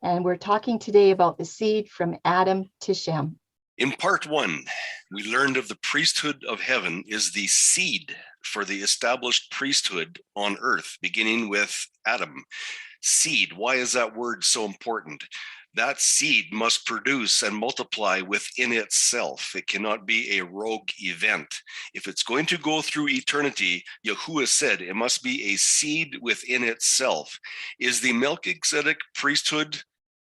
And we're talking today about the seed from Adam to Shem. In part 1, we learned of the priesthood of heaven is the seed for the established priesthood on earth, beginning with Adam. Seed, why is that word so important? That seed must produce and multiply within itself. It cannot be a rogue event. If it's going to go through eternity, Yahuwah said it must be a seed within itself. Is the Melki-tzedek priesthood,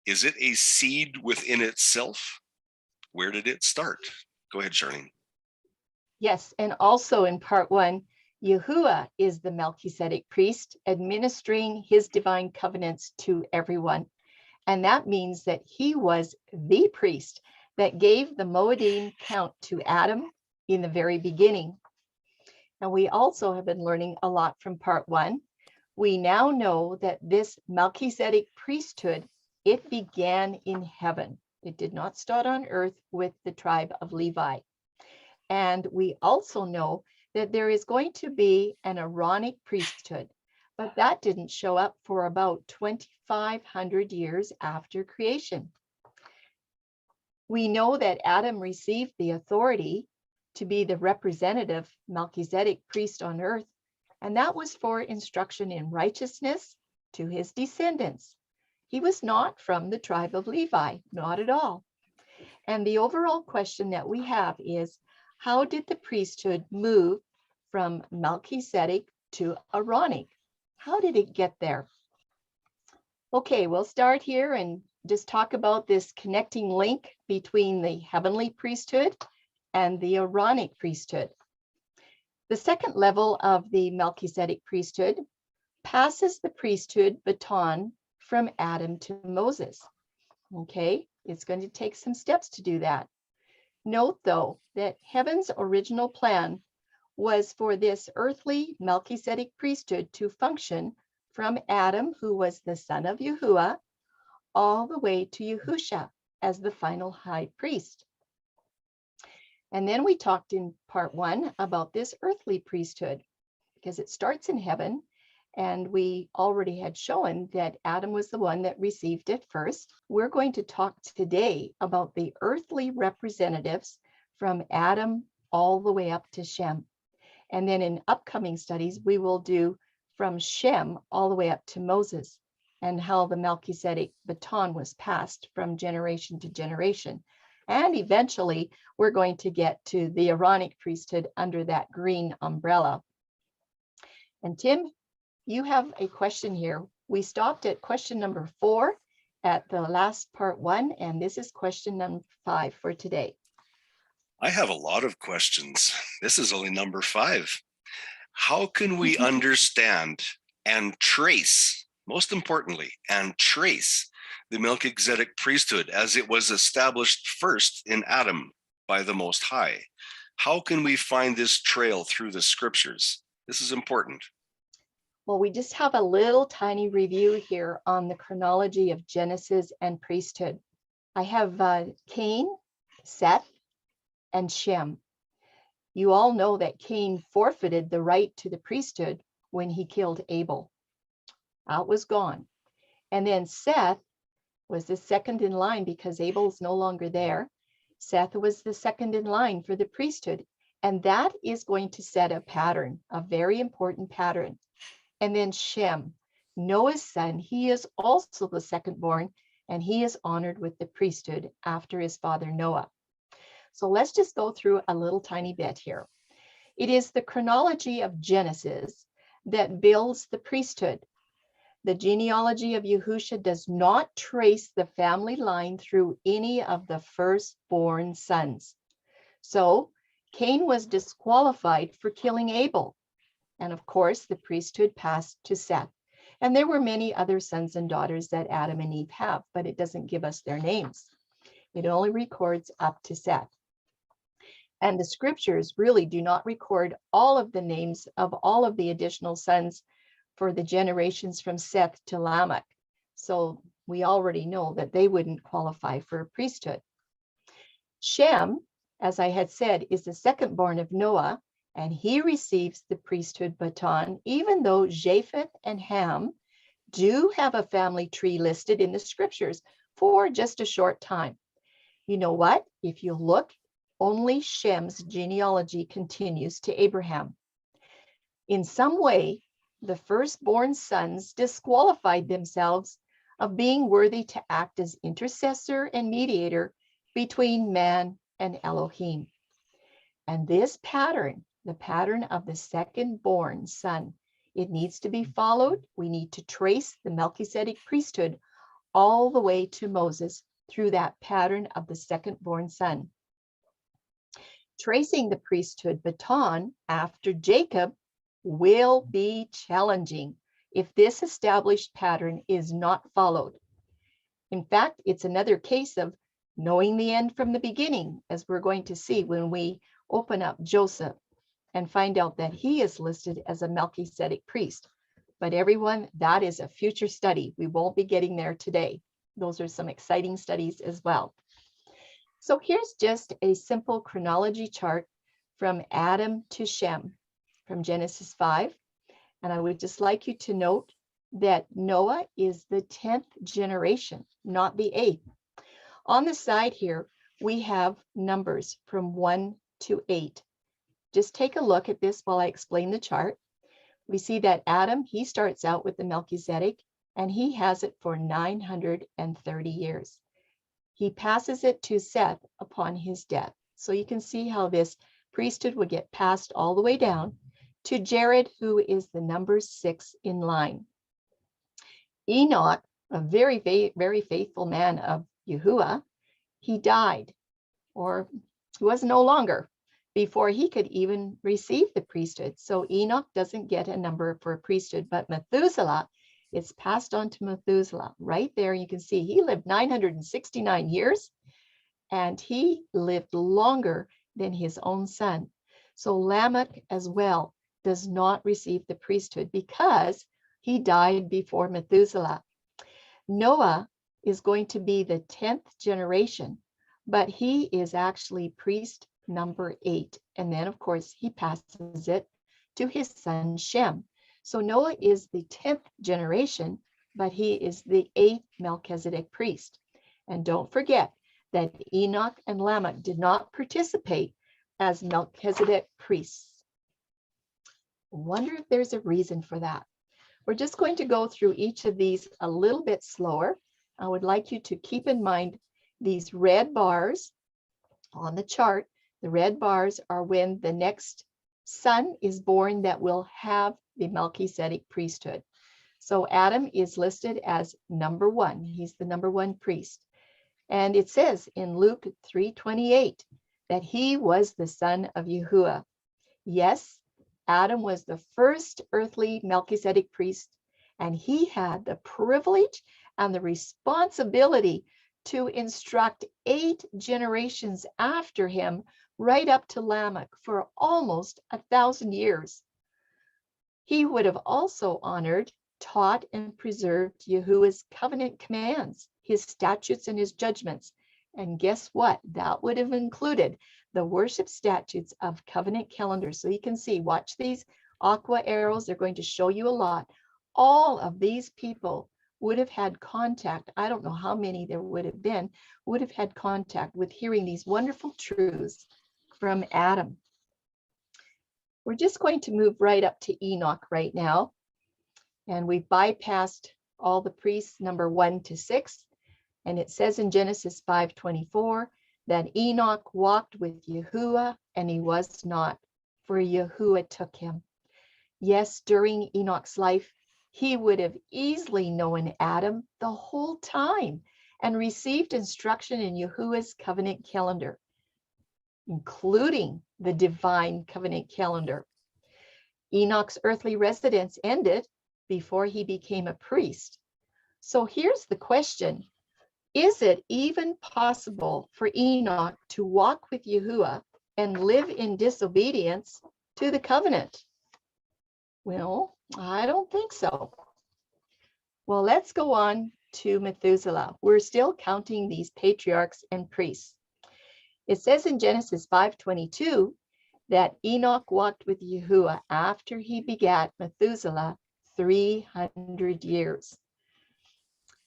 is it a seed within itself? Where did it start? Go ahead, Charlene. Yes, and also in part 1, Yahuwah is the Melki-tzedek priest, administering his divine covenants to everyone. And that means that he was the priest that gave the Moedim count to Adam in the very beginning. And we also have been learning a lot from part 1. We now know that this Melki-tzedek priesthood, it began in heaven. It did not start on earth with the tribe of Levi. And we also know that there is going to be an Aaronic priesthood, but that didn't show up for about 2,500 years after creation. We know that Adam received the authority to be the representative Melki-tzedek priest on earth, and that was for instruction in righteousness to his descendants. He was not from the tribe of Levi, not at all. And the overall question that we have is, how did the priesthood move from Melki-tzedek to Aaronic? How did it get there? Okay, we'll start here and just talk about this connecting link between the heavenly priesthood and the Aaronic priesthood. The second level of the Melki-tzedek priesthood passes the priesthood baton from Adam to Moses. Okay, it's going to take some steps to do that. Note, though, that heaven's original plan was for this earthly Melki-tzedek priesthood to function from Adam, who was the son of Yahuwah, all the way to Yahusha as the final high priest. And then we talked in part 1 about this earthly priesthood, because it starts in heaven, and we already had shown that Adam was the one that received it first. We're going to talk today about the earthly representatives from Adam all the way up to Shem. And then in upcoming studies, we will do from Shem all the way up to Moses, and how the Melki-tzedek baton was passed from generation to generation. And eventually, we're going to get to the Aaronic priesthood under that green umbrella. And Tim, you have a question here. We stopped at question number 4 at the last part 1, and this is question number 5 for today. I have a lot of questions. This is only number 5. How can we understand and trace, most importantly, and trace the Melki-tzedek priesthood as it was established first in Adam by the Most High? How can we find this trail through the scriptures? This is important. Well, we just have a little tiny review here on the chronology of Genesis and priesthood. I have Cain, Seth, and Shem. You all know that Cain forfeited the right to the priesthood when he killed Abel. It was gone. And then Seth was the second in line because Abel's no longer there. Seth was the second in line for the priesthood. And that is going to set a pattern, a very important pattern. And then Shem, Noah's son, he is also the second born, and he is honored with the priesthood after his father Noah. So let's just go through a little tiny bit here. It is the chronology of Genesis that builds the priesthood. The genealogy of Yahusha does not trace the family line through any of the firstborn sons. So Cain was disqualified for killing Abel. And of course, the priesthood passed to Seth. And there were many other sons and daughters that Adam and Eve have, but it doesn't give us their names. It only records up to Seth. And the scriptures really do not record all of the names of all of the additional sons for the generations from Seth to Lamech. So we already know that they wouldn't qualify for a priesthood. Shem, as I had said, is the second born of Noah, and he receives the priesthood baton, even though Japheth and Ham do have a family tree listed in the scriptures for just a short time. You know what? If you look, only Shem's genealogy continues to Abraham. In some way, the firstborn sons disqualified themselves of being worthy to act as intercessor and mediator between man and Elohim. And this pattern, the pattern of the second-born son, it needs to be followed. We need to trace the Melki-tzedek priesthood all the way to Moses through that pattern of the second-born son. Tracing the priesthood baton after Jacob will be challenging if this established pattern is not followed. In fact, it's another case of knowing the end from the beginning, as we're going to see when we open up Joseph and find out that he is listed as a Melki-tzedek priest. But everyone, that is a future study. We won't be getting there today. Those are some exciting studies as well. So here's just a simple chronology chart from Adam to Shem from Genesis 5. And I would just like you to note that Noah is the 10th generation, not the 8th. On the side here, we have numbers from 1 to 8. Just take a look at this while I explain the chart. We see that Adam, he starts out with the Melki-tzedek, and he has it for 930 years. He passes it to Seth upon his death. So you can see how this priesthood would get passed all the way down to Jared, who is the number 6 in line. Enoch, a very, very faithful man of Yahuwah, he died, or he was no longer, before he could even receive the priesthood. So Enoch doesn't get a number for a priesthood, but Methuselah, it's passed on to Methuselah. Right there, you can see he lived 969 years, and he lived longer than his own son. So Lamech as well does not receive the priesthood because he died before Methuselah. Noah is going to be the 10th generation, but he is actually priest number 8. And then, of course, he passes it to his son Shem. So Noah is the 10th generation, but he is the 8th Melchizedek priest. And don't forget that Enoch and Lamech did not participate as Melchizedek priests. I wonder if there's a reason for that. We're just going to go through each of these a little bit slower. I would like you to keep in mind these red bars on the chart. The red bars are when the next son is born that will have the Melchizedek priesthood. So Adam is listed as number 1. He's the number 1 priest. And it says in Luke 3:28 that he was the son of Yahuwah. Yes, Adam was the first earthly Melchizedek priest, and he had the privilege and the responsibility to instruct 8 generations after him, right up to Lamech, for almost 1,000 years. He would have also honored, taught, and preserved Yahuwah's covenant commands, his statutes, and his judgments. And guess what? That would have included the worship statutes of covenant calendars. So you can see, watch these aqua arrows. They're going to show you a lot. All of these people would have had contact. I don't know how many there would have been, would have had contact with hearing these wonderful truths from Adam. We're just going to move right up to Enoch right now. And we've bypassed all the priests, number 1 to 6. And it says in Genesis 5:24 that Enoch walked with Yahuwah, and he was not, for Yahuwah took him. Yes, during Enoch's life, he would have easily known Adam the whole time and received instruction in Yahuwah's covenant calendar, including the divine covenant calendar. Enoch's earthly residence ended before he became a priest. So here's the question. Is it even possible for Enoch to walk with Yahuwah and live in disobedience to the covenant? Well, I don't think so. Well, let's go on to Methuselah. We're still counting these patriarchs and priests. It says in Genesis 5:22 that Enoch walked with Yahuwah after he begat Methuselah 300 years.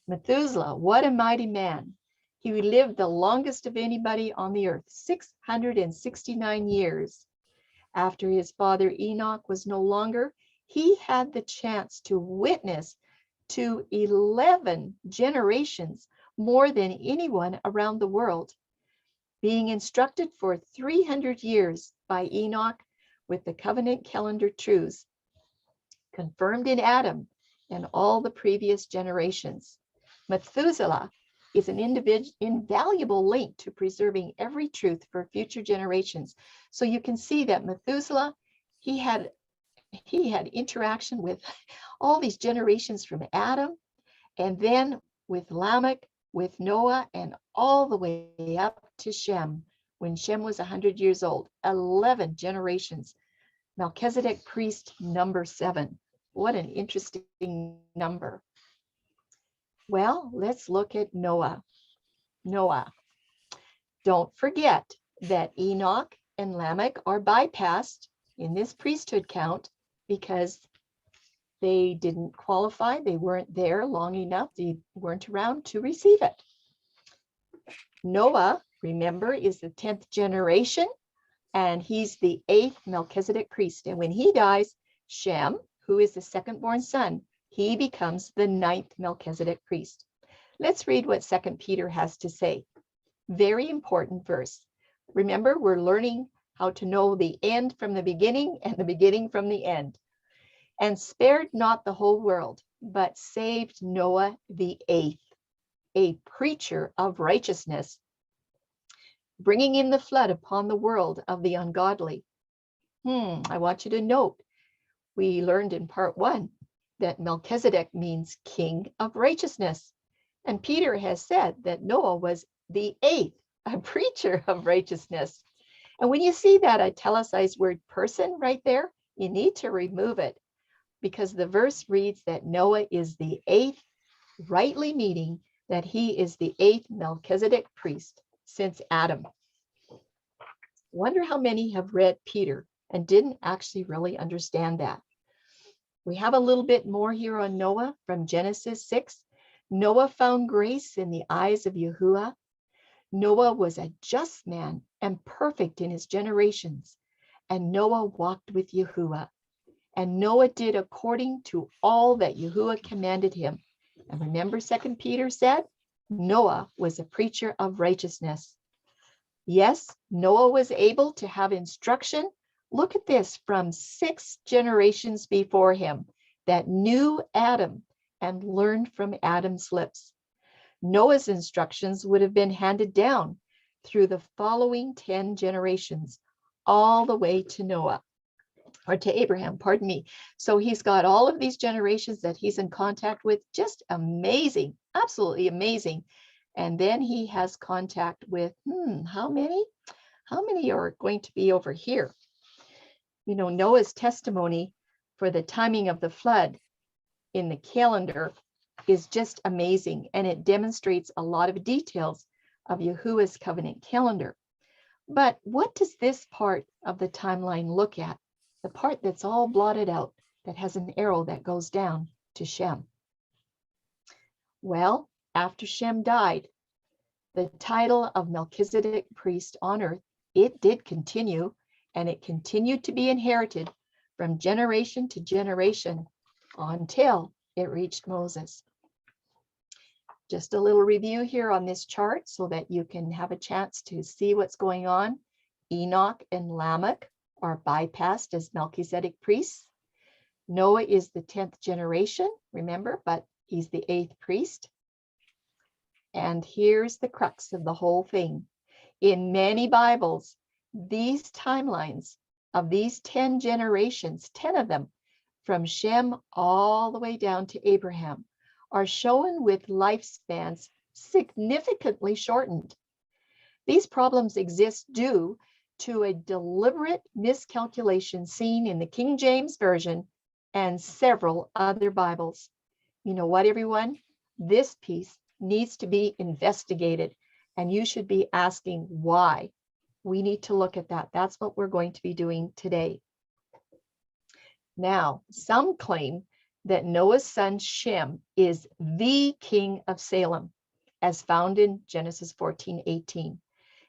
Methuselah, what a mighty man. He lived the longest of anybody on the earth, 669 years. After his father Enoch was no longer, he had the chance to witness to 11 generations, more than anyone around the world, being instructed for 300 years by Enoch with the covenant calendar truths confirmed in Adam and all the previous generations. Methuselah is an invaluable link to preserving every truth for future generations. So you can see that Methuselah, he had interaction with all these generations from Adam, and then with Lamech, with Noah, and all the way up to Shem, when Shem was 100 years old. 11 generations. Melki-tzedek priest number 7. What an interesting number. Well, let's look at Noah. Noah. Don't forget that Enoch and Lamech are bypassed in this priesthood count because they didn't qualify. They weren't there long enough. They weren't around to receive it. Noah, remember, is the 10th generation, and he's the 8th Melki-tzedek priest. And when he dies, Shem, who is the second-born son, he becomes the 9th Melki-tzedek priest. Let's read what 2 Peter has to say. Very important verse. Remember, we're learning how to know the end from the beginning and the beginning from the end. And spared not the whole world, but saved Noah the 8th, a preacher of righteousness, bringing in the flood upon the world of the ungodly. I want you to note, we learned in part 1 that Melki-tzedek means king of righteousness. And Peter has said that Noah was the 8th, a preacher of righteousness. And when you see that italicized word person right there, you need to remove it, because the verse reads that Noah is the 8th, rightly meaning that he is the 8th Melki-tzedek priest since Adam. Wonder how many have read Peter and didn't actually really understand that. We have a little bit more here on Noah from Genesis 6. Noah found grace in the eyes of Yahuwah. Noah was a just man and perfect in his generations. And Noah walked with Yahuwah. And Noah did according to all that Yahuwah commanded him. And remember, 2 Peter said, Noah was a preacher of righteousness. Yes, Noah was able to have instruction. Look at this, from 6 generations before him that knew Adam and learned from Adam's lips. Noah's instructions would have been handed down through the following 10 generations, all the way to Noah, or to Abraham, pardon me. So he's got all of these generations that he's in contact with, just amazing, absolutely amazing. And then he has contact with, how many? How many are going to be over here? You know, Noah's testimony for the timing of the flood in the calendar is just amazing, and it demonstrates a lot of details of Yahuwah's covenant calendar. But what does this part of the timeline look at? The part that's all blotted out, that has an arrow that goes down to Shem. Well, after Shem died, the title of Melki-tzedek priest on earth, it did continue, and it continued to be inherited from generation to generation until it reached Moses. Just a little review here on this chart so that you can have a chance to see what's going on. Enoch and Lamech are bypassed as Melki-tzedek priests. Noah is the 10th generation, remember, but he's the 8th priest. And here's the crux of the whole thing. In many Bibles, these timelines of these 10 generations, 10 of them, from Shem all the way down to Abraham, are shown with lifespans significantly shortened. These problems exist due to a deliberate miscalculation seen in the King James Version and several other Bibles. You know what, everyone? This piece needs to be investigated, and you should be asking why. We need to look at that. That's what we're going to be doing today. Now, some claim that Noah's son Shem is the king of Salem, as found in Genesis 14:18.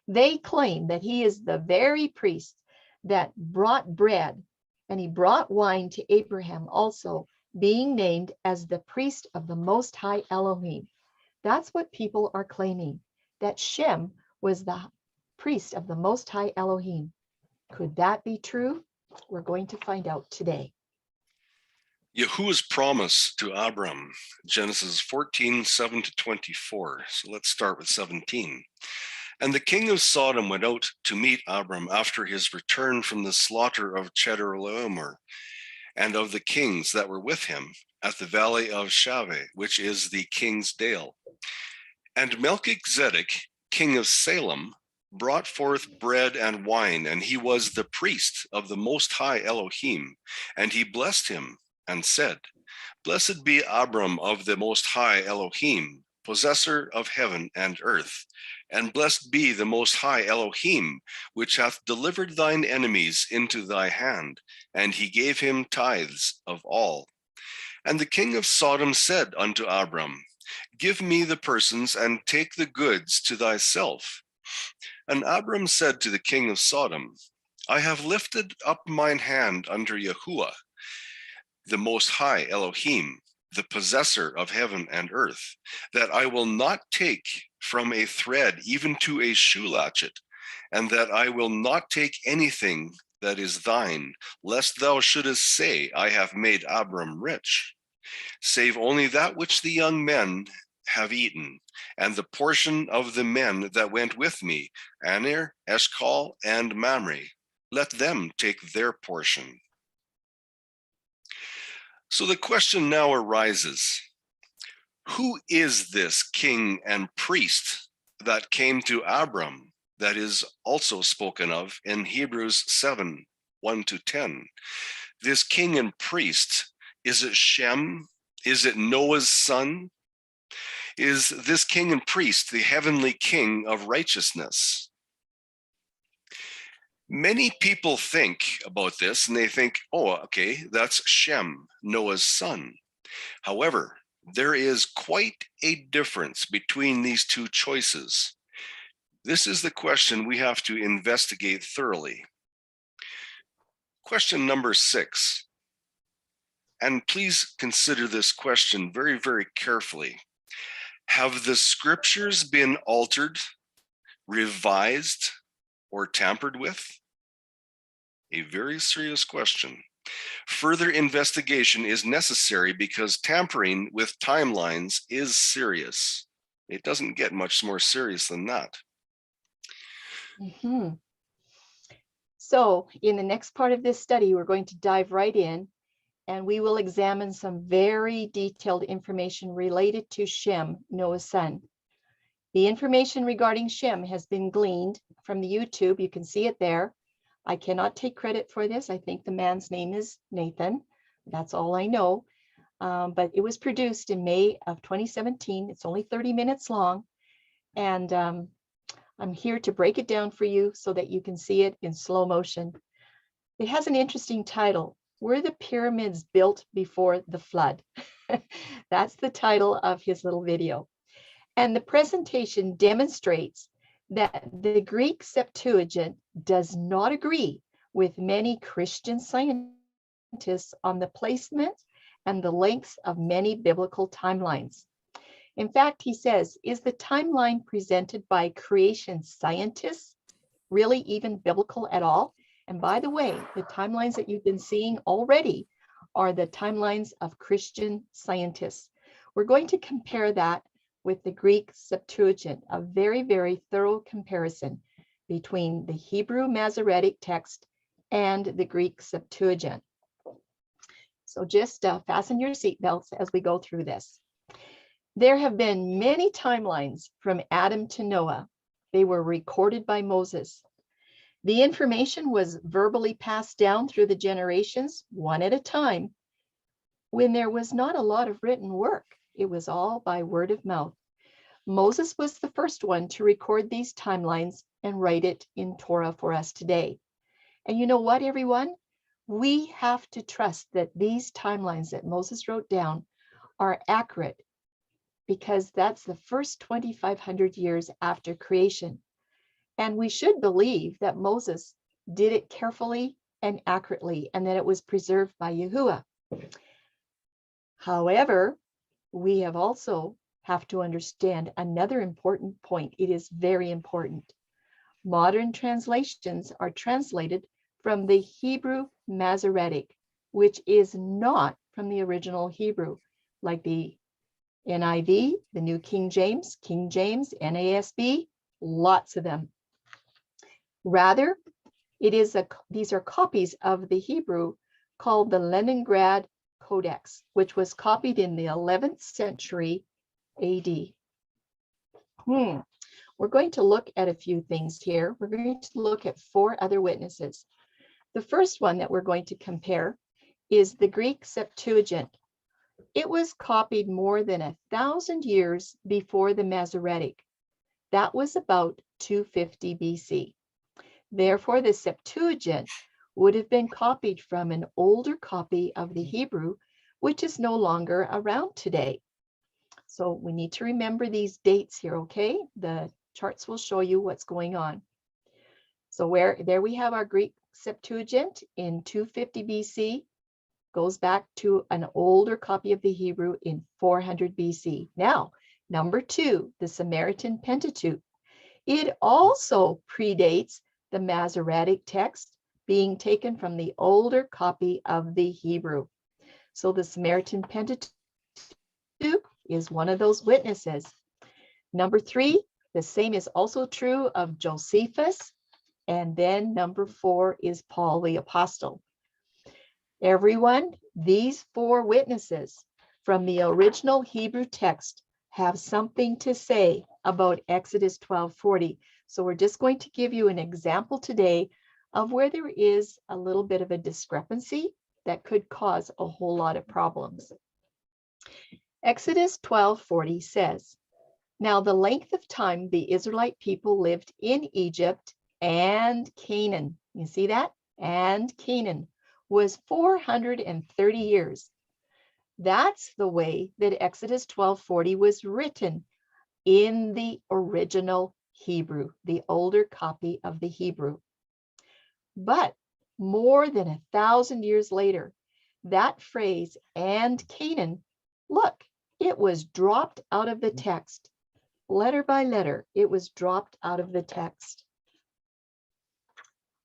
They claim that he is the very priest that brought bread, and he brought wine to Abraham also, being named as the priest of the Most High Elohim. That's what people are claiming, that Shem was the priest of the Most High Elohim. Could that be true? We're going to find out today. Yahuwah's promise to Abram, Genesis 14:7-24. So let's start with 17. And the king of Sodom went out to meet Abram after his return from the slaughter of Chedorlaomer and of the kings that were with him at the valley of Shaveh, which is the king's dale. And Melki-tzedek, king of Salem, brought forth bread and wine, and he was the priest of the Most High Elohim. And he blessed him and said, Blessed be Abram of the Most High Elohim, possessor of heaven and earth. And blessed be the Most High Elohim, which hath delivered thine enemies into thy hand. And he gave him tithes of all. And the king of Sodom said unto Abram, Give me the persons, and take the goods to thyself. And Abram said to the king of Sodom, I have lifted up mine hand unto Yahuwah, the Most High Elohim, the possessor of heaven and earth, that I will not take from a thread even to a shoe latchet, and that I will not take anything that is thine, lest thou shouldest say, I have made Abram rich, save only that which the young men have eaten, and the portion of the men that went with me, Aner, Eshcol, and Mamre. Let them take their portion. So the question now arises, who is this king and priest that came to Abram that is also spoken of in Hebrews 7:1-10? This king and priest, is it Shem? Is it Noah's son? Is this king and priest the heavenly king of righteousness? Many people think about this and they think, oh, okay, that's Shem, Noah's son. However, there is quite a difference between these two choices. This is the question we have to investigate thoroughly. Question number 6. And please consider this question very, very carefully. Have the scriptures been altered, revised, or tampered with? A very serious question. Further investigation is necessary because tampering with timelines is serious. It doesn't get much more serious than that. Mm-hmm. So in the next part of this study, we're going to dive right in, and we will examine some very detailed information related to Shem, Noah's son. The information regarding Shem has been gleaned from the YouTube. You can see it there. I cannot take credit for this. I think the man's name is Nathan. That's all I know. But it was produced in May of 2017. It's only 30 minutes long. And I'm here to break it down for you so that you can see it in slow motion. It has an interesting title. Were the pyramids built before the flood? That's the title of his little video. And the presentation demonstrates that the Greek Septuagint does not agree with many Christian scientists on the placement and the lengths of many biblical timelines. In fact, he says, is the timeline presented by creation scientists really even biblical at all? And by the way, the timelines that you've been seeing already are the timelines of Christian scientists. We're going to compare that with the Greek Septuagint, a very, very thorough comparison between the Hebrew Masoretic text and the Greek Septuagint. So just fasten your seatbelts as we go through this. There have been many timelines from Adam to Noah. They were recorded by Moses. The information was verbally passed down through the generations, one at a time, when there was not a lot of written work. It was all by word of mouth. Moses was the first one to record these timelines and write it in Torah for us today. And you know what, everyone? we have to trust that these timelines that Moses wrote down are accurate, because that's the first 2,500 years after creation. And we should believe that Moses did it carefully and accurately, and that it was preserved by Yahuwah. However, we have to understand another important point. It is very important. Modern translations are translated from the Hebrew Masoretic, which is not from the original Hebrew, like the NIV, the New King James, NASB, lots of them. Rather, these are copies of the Hebrew called the Leningrad Codex, which was copied in the 11th century AD. We're going to look at a few things here. We're going to look at 4 other witnesses. The first one that we're going to compare is the Greek Septuagint. It was copied more than 1,000 years before the Masoretic. That was about 250 BC. Therefore, the Septuagint would have been copied from an older copy of the Hebrew, which is no longer around today. So we need to remember these dates here, okay? The charts will show you what's going on. So there we have our Greek Septuagint in 250 BC, goes back to an older copy of the Hebrew in 400 BC. Now, number 2, the Samaritan Pentateuch. It also predates the Masoretic text, being taken from the older copy of the Hebrew. So the Samaritan Pentateuch is one of those witnesses. Number 3, the same is also true of Josephus. And then number 4 is Paul the Apostle. Everyone, these 4 witnesses from the original Hebrew text have something to say about Exodus 12:40. So we're just going to give you an example today of where there is a little bit of a discrepancy that could cause a whole lot of problems. Exodus 12:40 says, "Now the length of time the Israelite people lived in Egypt and Canaan," you see that? And Canaan was 430 years. That's the way that Exodus 12:40 was written in the original Hebrew, the older copy of the Hebrew. But more than 1,000 years later, that phrase, "and Canaan," look, it was dropped out of the text. Letter by letter, it was dropped out of the text.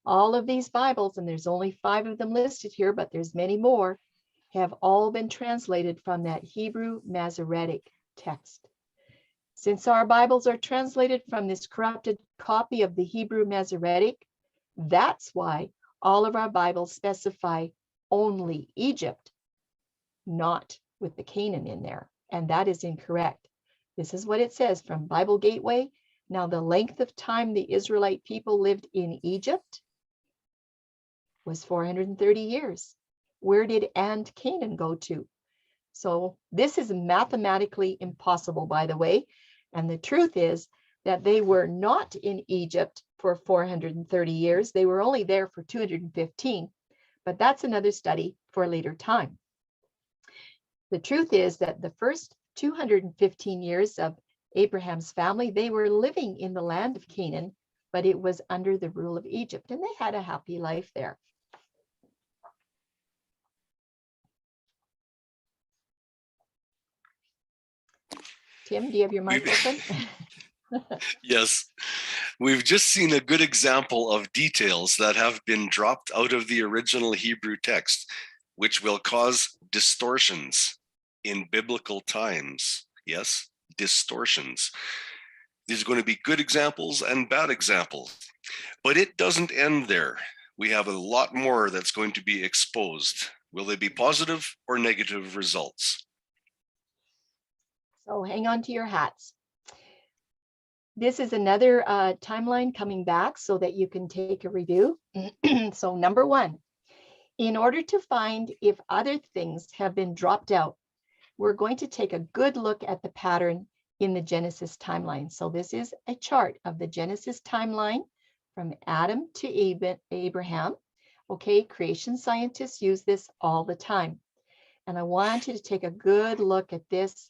All of these Bibles, and there's only 5 of them listed here, but there's many more, have all been translated from that Hebrew Masoretic text. Since our Bibles are translated from this corrupted copy of the Hebrew Masoretic, that's why all of our Bibles specify only Egypt, not with the Canaan in there. And that is incorrect. This is what it says from Bible Gateway. "Now the length of time the Israelite people lived in Egypt was 430 years. Where did "and Canaan" go to? So this is mathematically impossible, by the way. And the truth is that they were not in Egypt for 430 years. They were only there for 215, but that's another study for a later time. The truth is that the first 215 years of Abraham's family, they were living in the land of Canaan, but it was under the rule of Egypt, and they had a happy life there. Tim, do you have your mic open? Yes, we've just seen a good example of details that have been dropped out of the original Hebrew text, which will cause distortions in biblical times. Yes, distortions. These are going to be good examples and bad examples, but it doesn't end there. We have a lot more that's going to be exposed. Will they be positive or negative results? So hang on to your hats. This is another timeline coming back so that you can take a review. So number 1, in order to find if other things have been dropped out, we're going to take a good look at the pattern in the Genesis timeline. So this is a chart of the Genesis timeline from Adam to Abraham. Okay, creation scientists use this all the time. And I want you to take a good look at this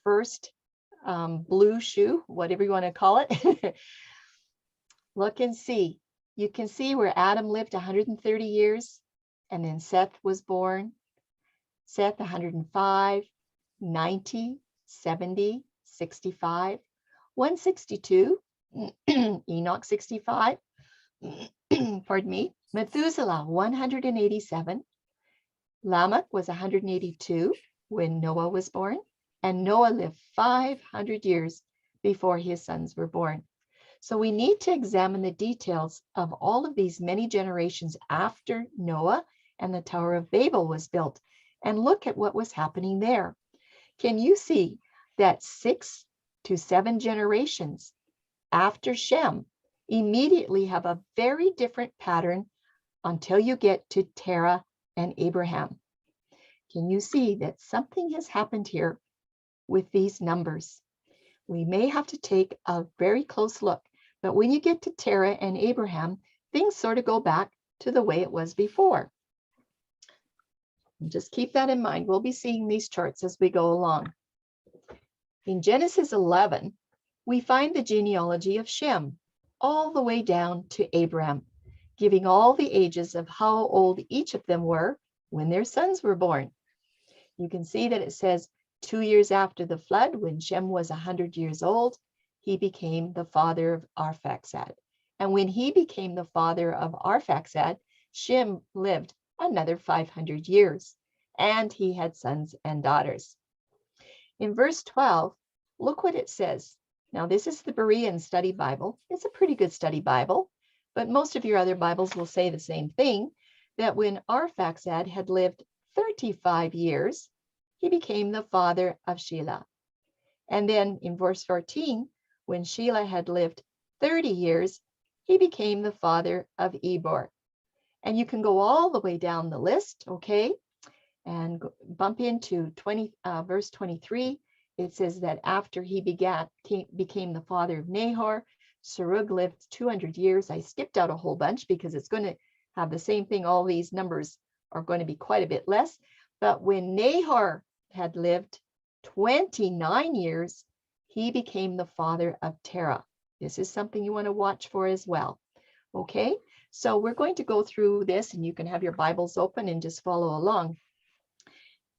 first blue shoe, whatever you want to call it. Look and see. You can see where Adam lived 130 years, and then Seth was born. Seth 105, 90, 70, 65, 162, Enoch 65, pardon me, Methuselah 187, Lamech was 182 when Noah was born, and Noah lived 500 years before his sons were born. So we need to examine the details of all of these many generations after Noah and the Tower of Babel was built, and look at what was happening there. Can you see that 6 to 7 generations after Shem immediately have a very different pattern until you get to Terah and Abraham? Can you see that something has happened here with these numbers? We may have to take a very close look, but when you get to Terah and Abraham, things sort of go back to the way it was before. And just keep that in mind. We'll be seeing these charts as we go along. In Genesis 11, we find the genealogy of Shem all the way down to Abraham, giving all the ages of how old each of them were when their sons were born. You can see that it says 2 years after the flood, when Shem was 100 years old, he became the father of Arphaxad. And when he became the father of Arphaxad, Shem lived another 500 years, and he had sons and daughters. In verse 12, look what it says. Now, this is the Berean Study Bible. It's a pretty good study Bible, but most of your other Bibles will say the same thing, that when Arphaxad had lived 35 years, he became the father of Shelah. And then in verse 14, when Shelah had lived 30 years, he became the father of Eber. And you can go all the way down the list, okay, and bump into verse 23. It says that after he became the father of Nahor, Serug lived 200 years. I skipped out a whole bunch because it's going to have the same thing. All these numbers are going to be quite a bit less. But when Nahor had lived 29 years, he became the father of Terah. This is something you want to watch for as well. Okay, so we're going to go through this, and you can have your Bibles open and just follow along.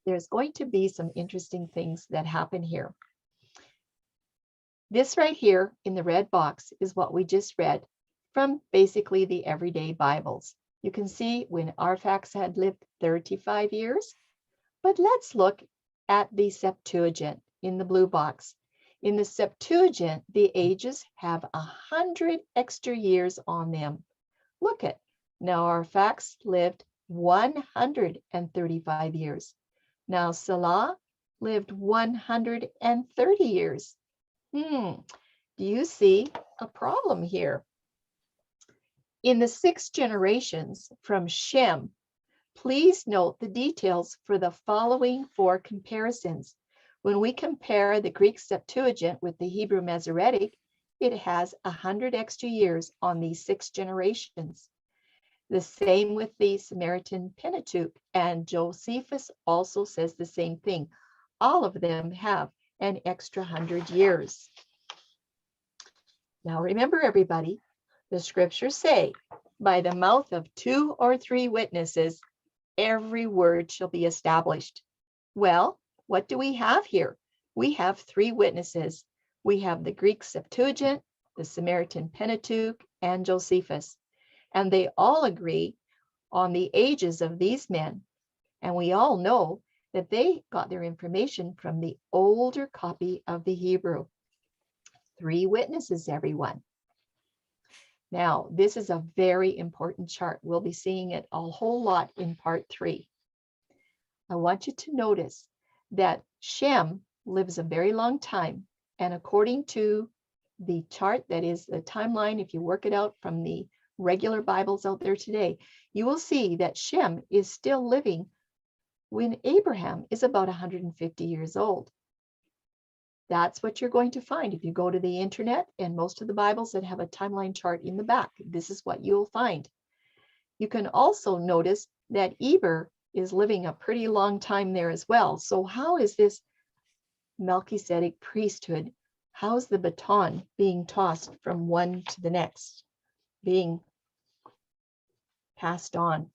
There's going to be some interesting things that happen here. This right here in the red box is what we just read from basically the everyday Bibles. You can see when Arphaxad lived 35 years, but let's look at the Septuagint in the blue box. In the Septuagint, the ages have 100 extra years on them. Look at, now Arphaxad lived 135 years. Now Salah lived 130 years. Do you see a problem here? In the 6 generations from Shem, please note the details for the following 4 comparisons. When we compare the Greek Septuagint with the Hebrew Masoretic, it has 100 extra years on these 6 generations. The same with the Samaritan Pentateuch, and Josephus also says the same thing. All of them have an extra 100 years. Now remember, everybody, the scriptures say, by the mouth of 2 or 3 witnesses, every word shall be established. Well, what do we have here? We have 3 witnesses. We have the Greek Septuagint, the Samaritan Pentateuch, and Josephus. And they all agree on the ages of these men. And we all know that they got their information from the older copy of the Hebrew. 3 witnesses, everyone. Now, this is a very important chart. We'll be seeing it a whole lot in part 3. I want you to notice that Shem lives a very long time. And according to the chart, that is the timeline, if you work it out from the regular Bibles out there today, you will see that Shem is still living when Abraham is about 150 years old. That's what you're going to find if you go to the internet, and most of the Bibles that have a timeline chart in the back, this is what you'll find. You can also notice that Eber is living a pretty long time there as well. So how is this Melchizedek priesthood, how's the baton being tossed from one to the next, being passed on?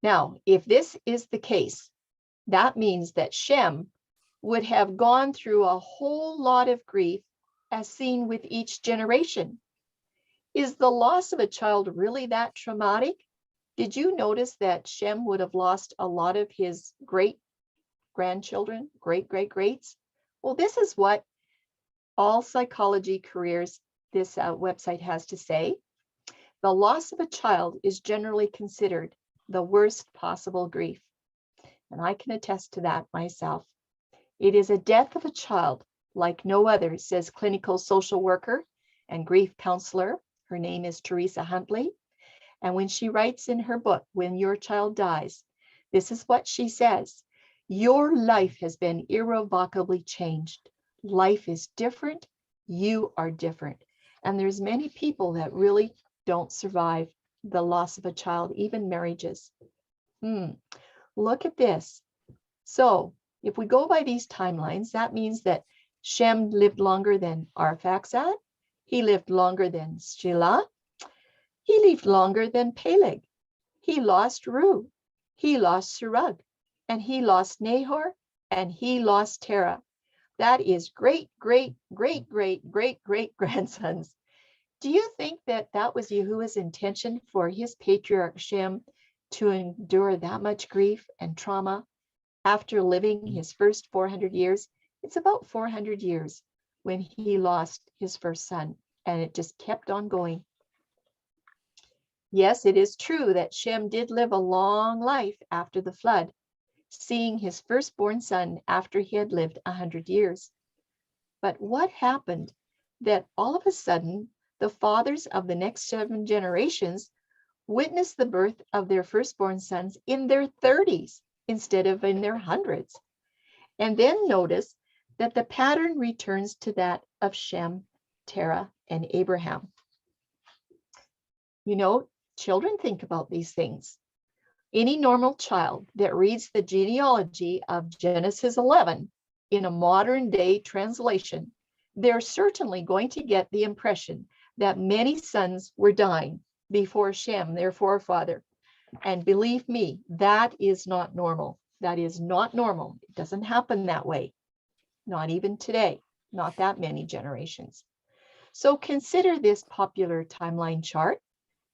Now, if this is the case, that means that Shem would have gone through a whole lot of grief as seen with each generation. Is the loss of a child really that traumatic? Did you notice that Shem would have lost a lot of his great-grandchildren, great-great-greats? Well, this is what All Psychology Careers, this website has to say. The loss of a child is generally considered the worst possible grief. And I can attest to that myself. It is a death of a child like no other, says clinical social worker and grief counselor. Her name is Teresa Huntley. And when she writes in her book, When Your Child Dies, this is what she says: your life has been irrevocably changed. Life is different. You are different. And there's many people that really don't survive the loss of a child, even marriages. Look at this. So if we go by these timelines, that means that Shem lived longer than Arphaxad. He lived longer than Shelah. He lived longer than Peleg. He lost Ru. He lost Serug. And he lost Nahor. And he lost Terah. That is great, great, great, great, great, great grandsons. Do you think that that was Yahuwah's intention for his patriarch Shem to endure that much grief and trauma after living his first 400 years? It's about 400 years when he lost his first son, and it just kept on going. Yes, it is true that Shem did live a long life after the flood, seeing his firstborn son after he had lived 100 years. But what happened that all of a sudden the fathers of the next 7 generations witnessed the birth of their firstborn sons in their 30s instead of in their hundreds? And then notice that the pattern returns to that of Shem, Terah, and Abraham. You know, children think about these things. Any normal child that reads the genealogy of Genesis 11 in a modern day translation, they're certainly going to get the impression that many sons were dying before Shem, their forefather. And believe me, that is not normal. That is not normal. It doesn't happen that way. Not even today, not that many generations. So consider this popular timeline chart.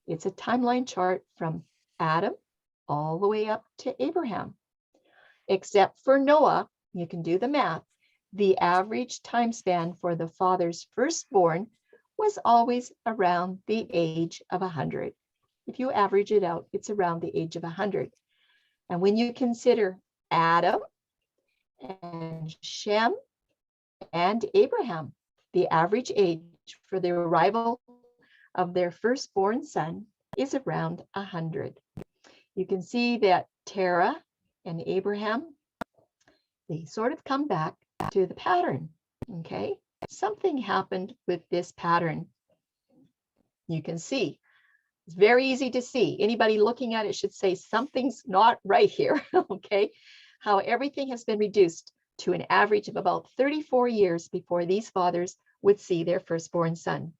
It's a timeline chart from Adam all the way up to Abraham. Except for Noah, you can do the math, the average time span for the father's firstborn was always around the age of 100. If you average it out, it's around the age of 100. And when you consider Adam and Shem and Abraham, the average age for the arrival of their firstborn son is around 100. You can see that Terah and Abraham, they sort of come back to the pattern, okay? Something happened with this pattern. You can see, it's very easy to see. Anybody looking at it should say something's not right here, okay? How everything has been reduced to an average of about 34 years before these fathers would see their firstborn son.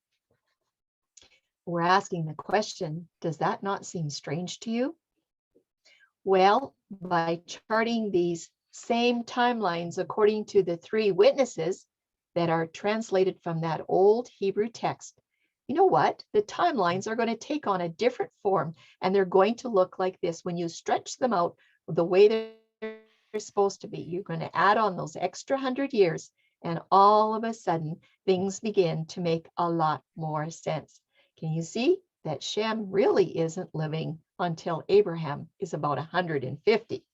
We're asking the question, does that not seem strange to you? Well, by charting these same timelines according to the 3 witnesses that are translated from that old Hebrew text, you know what? The timelines are going to take on a different form, and they're going to look like this. When you stretch them out the way they're supposed to be, you're going to add on those extra 100 years, and all of a sudden, things begin to make a lot more sense. Can you see that Shem really isn't living until Abraham is about 150?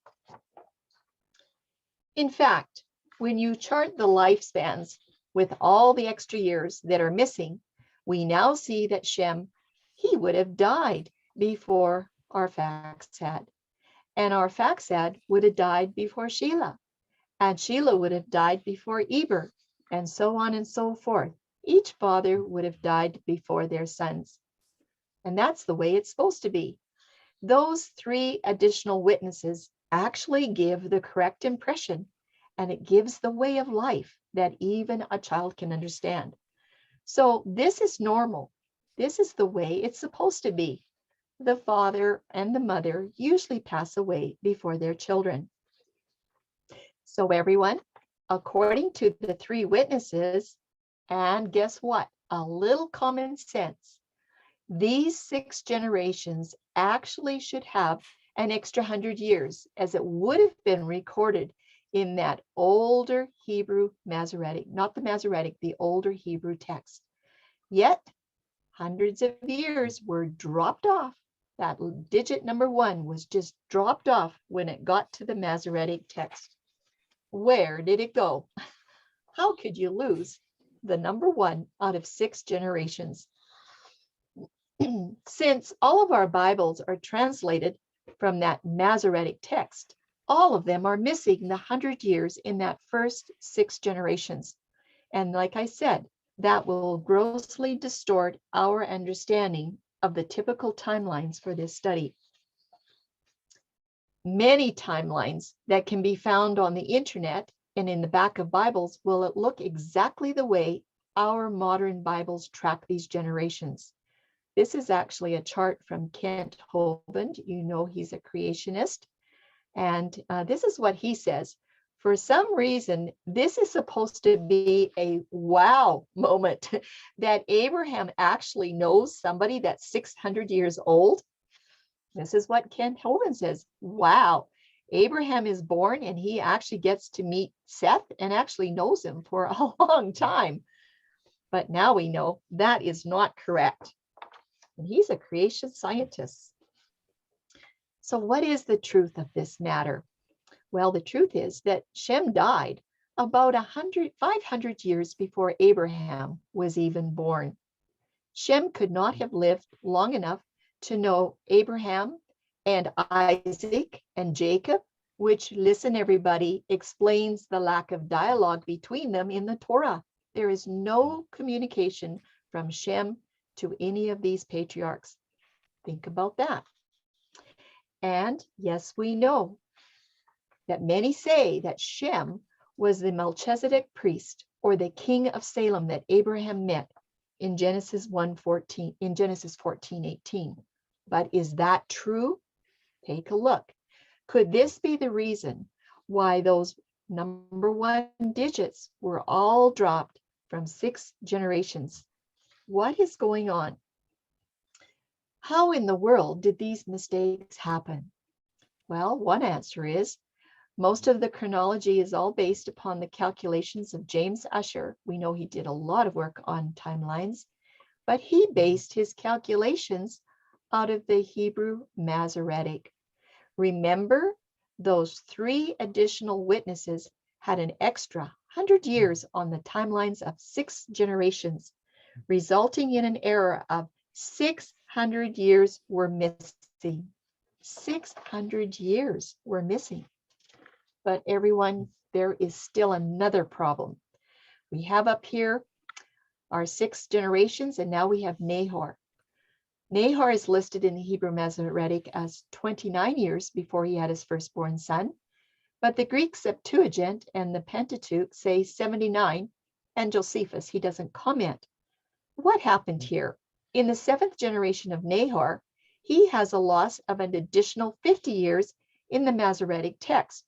In fact, when you chart the lifespans with all the extra years that are missing, we now see that Shem, he would have died before Arphaxad. And Arphaxad would have died before Shelah. And Shelah would have died before Eber, and so on and so forth. Each father would have died before their sons. And that's the way it's supposed to be. Those 3 additional witnesses actually give the correct impression, and it gives the way of life that even a child can understand. So this is normal. This is the way it's supposed to be. The father and the mother usually pass away before their children. So everyone, according to the 3 witnesses, and guess what? A little common sense. These 6 generations actually should have an extra 100 years, as it would have been recorded in that older Hebrew Masoretic, not the Masoretic, the older Hebrew text. Yet, hundreds of years were dropped off. That digit number 1 was just dropped off when it got to the Masoretic text. Where did it go? How could you lose the number 1 out of 6 generations? Since all of our Bibles are translated from that Masoretic text, all of them are missing the 100 years in that first 6 generations. And like I said, that will grossly distort our understanding of the typical timelines for this study. Many timelines that can be found on the internet and in the back of Bibles will look exactly the way our modern Bibles track these generations. This is actually a chart from Kent Hovind. You know he's a creationist. And this is what he says. For some reason, this is supposed to be a wow moment that Abraham actually knows somebody that's 600 years old. This is what Kent Hovind says. Wow, Abraham is born and he actually gets to meet Seth and actually knows him for a long time. But now we know that is not correct. And he's a creation scientist. So what is the truth of this matter? Well, the truth is that Shem died about 500 years before Abraham was even born. Shem could not have lived long enough to know Abraham and Isaac and Jacob, which, listen everybody, explains the lack of dialogue between them in the Torah. There is no communication from Shem to any of these patriarchs. Think about that. And yes, we know that many say that Shem was the Melki-tzedek priest or the king of Salem that Abraham met in Genesis 14:18. But is that true? Take a look. Could this be the reason why those number 1 digits were all dropped from 6 generations? What is going on? How in the world did these mistakes happen? Well, one answer is most of the chronology is all based upon the calculations of James Ussher. We know he did a lot of work on timelines, but he based his calculations out of the Hebrew Masoretic. Remember, those 3 additional witnesses had an extra 100 years on the timelines of 6 generations, resulting in an error of 600 years were missing. 600 years were missing. But everyone, there is still another problem. We have up here our 6 generations, and now we have Nahor. Nahor is listed in the Hebrew Masoretic as 29 years before he had his firstborn son, but the Greek Septuagint and the Pentateuch say 79, and Josephus, he doesn't comment. What happened here? In the 7th generation of Nahor, he has a loss of an additional 50 years in the Masoretic text.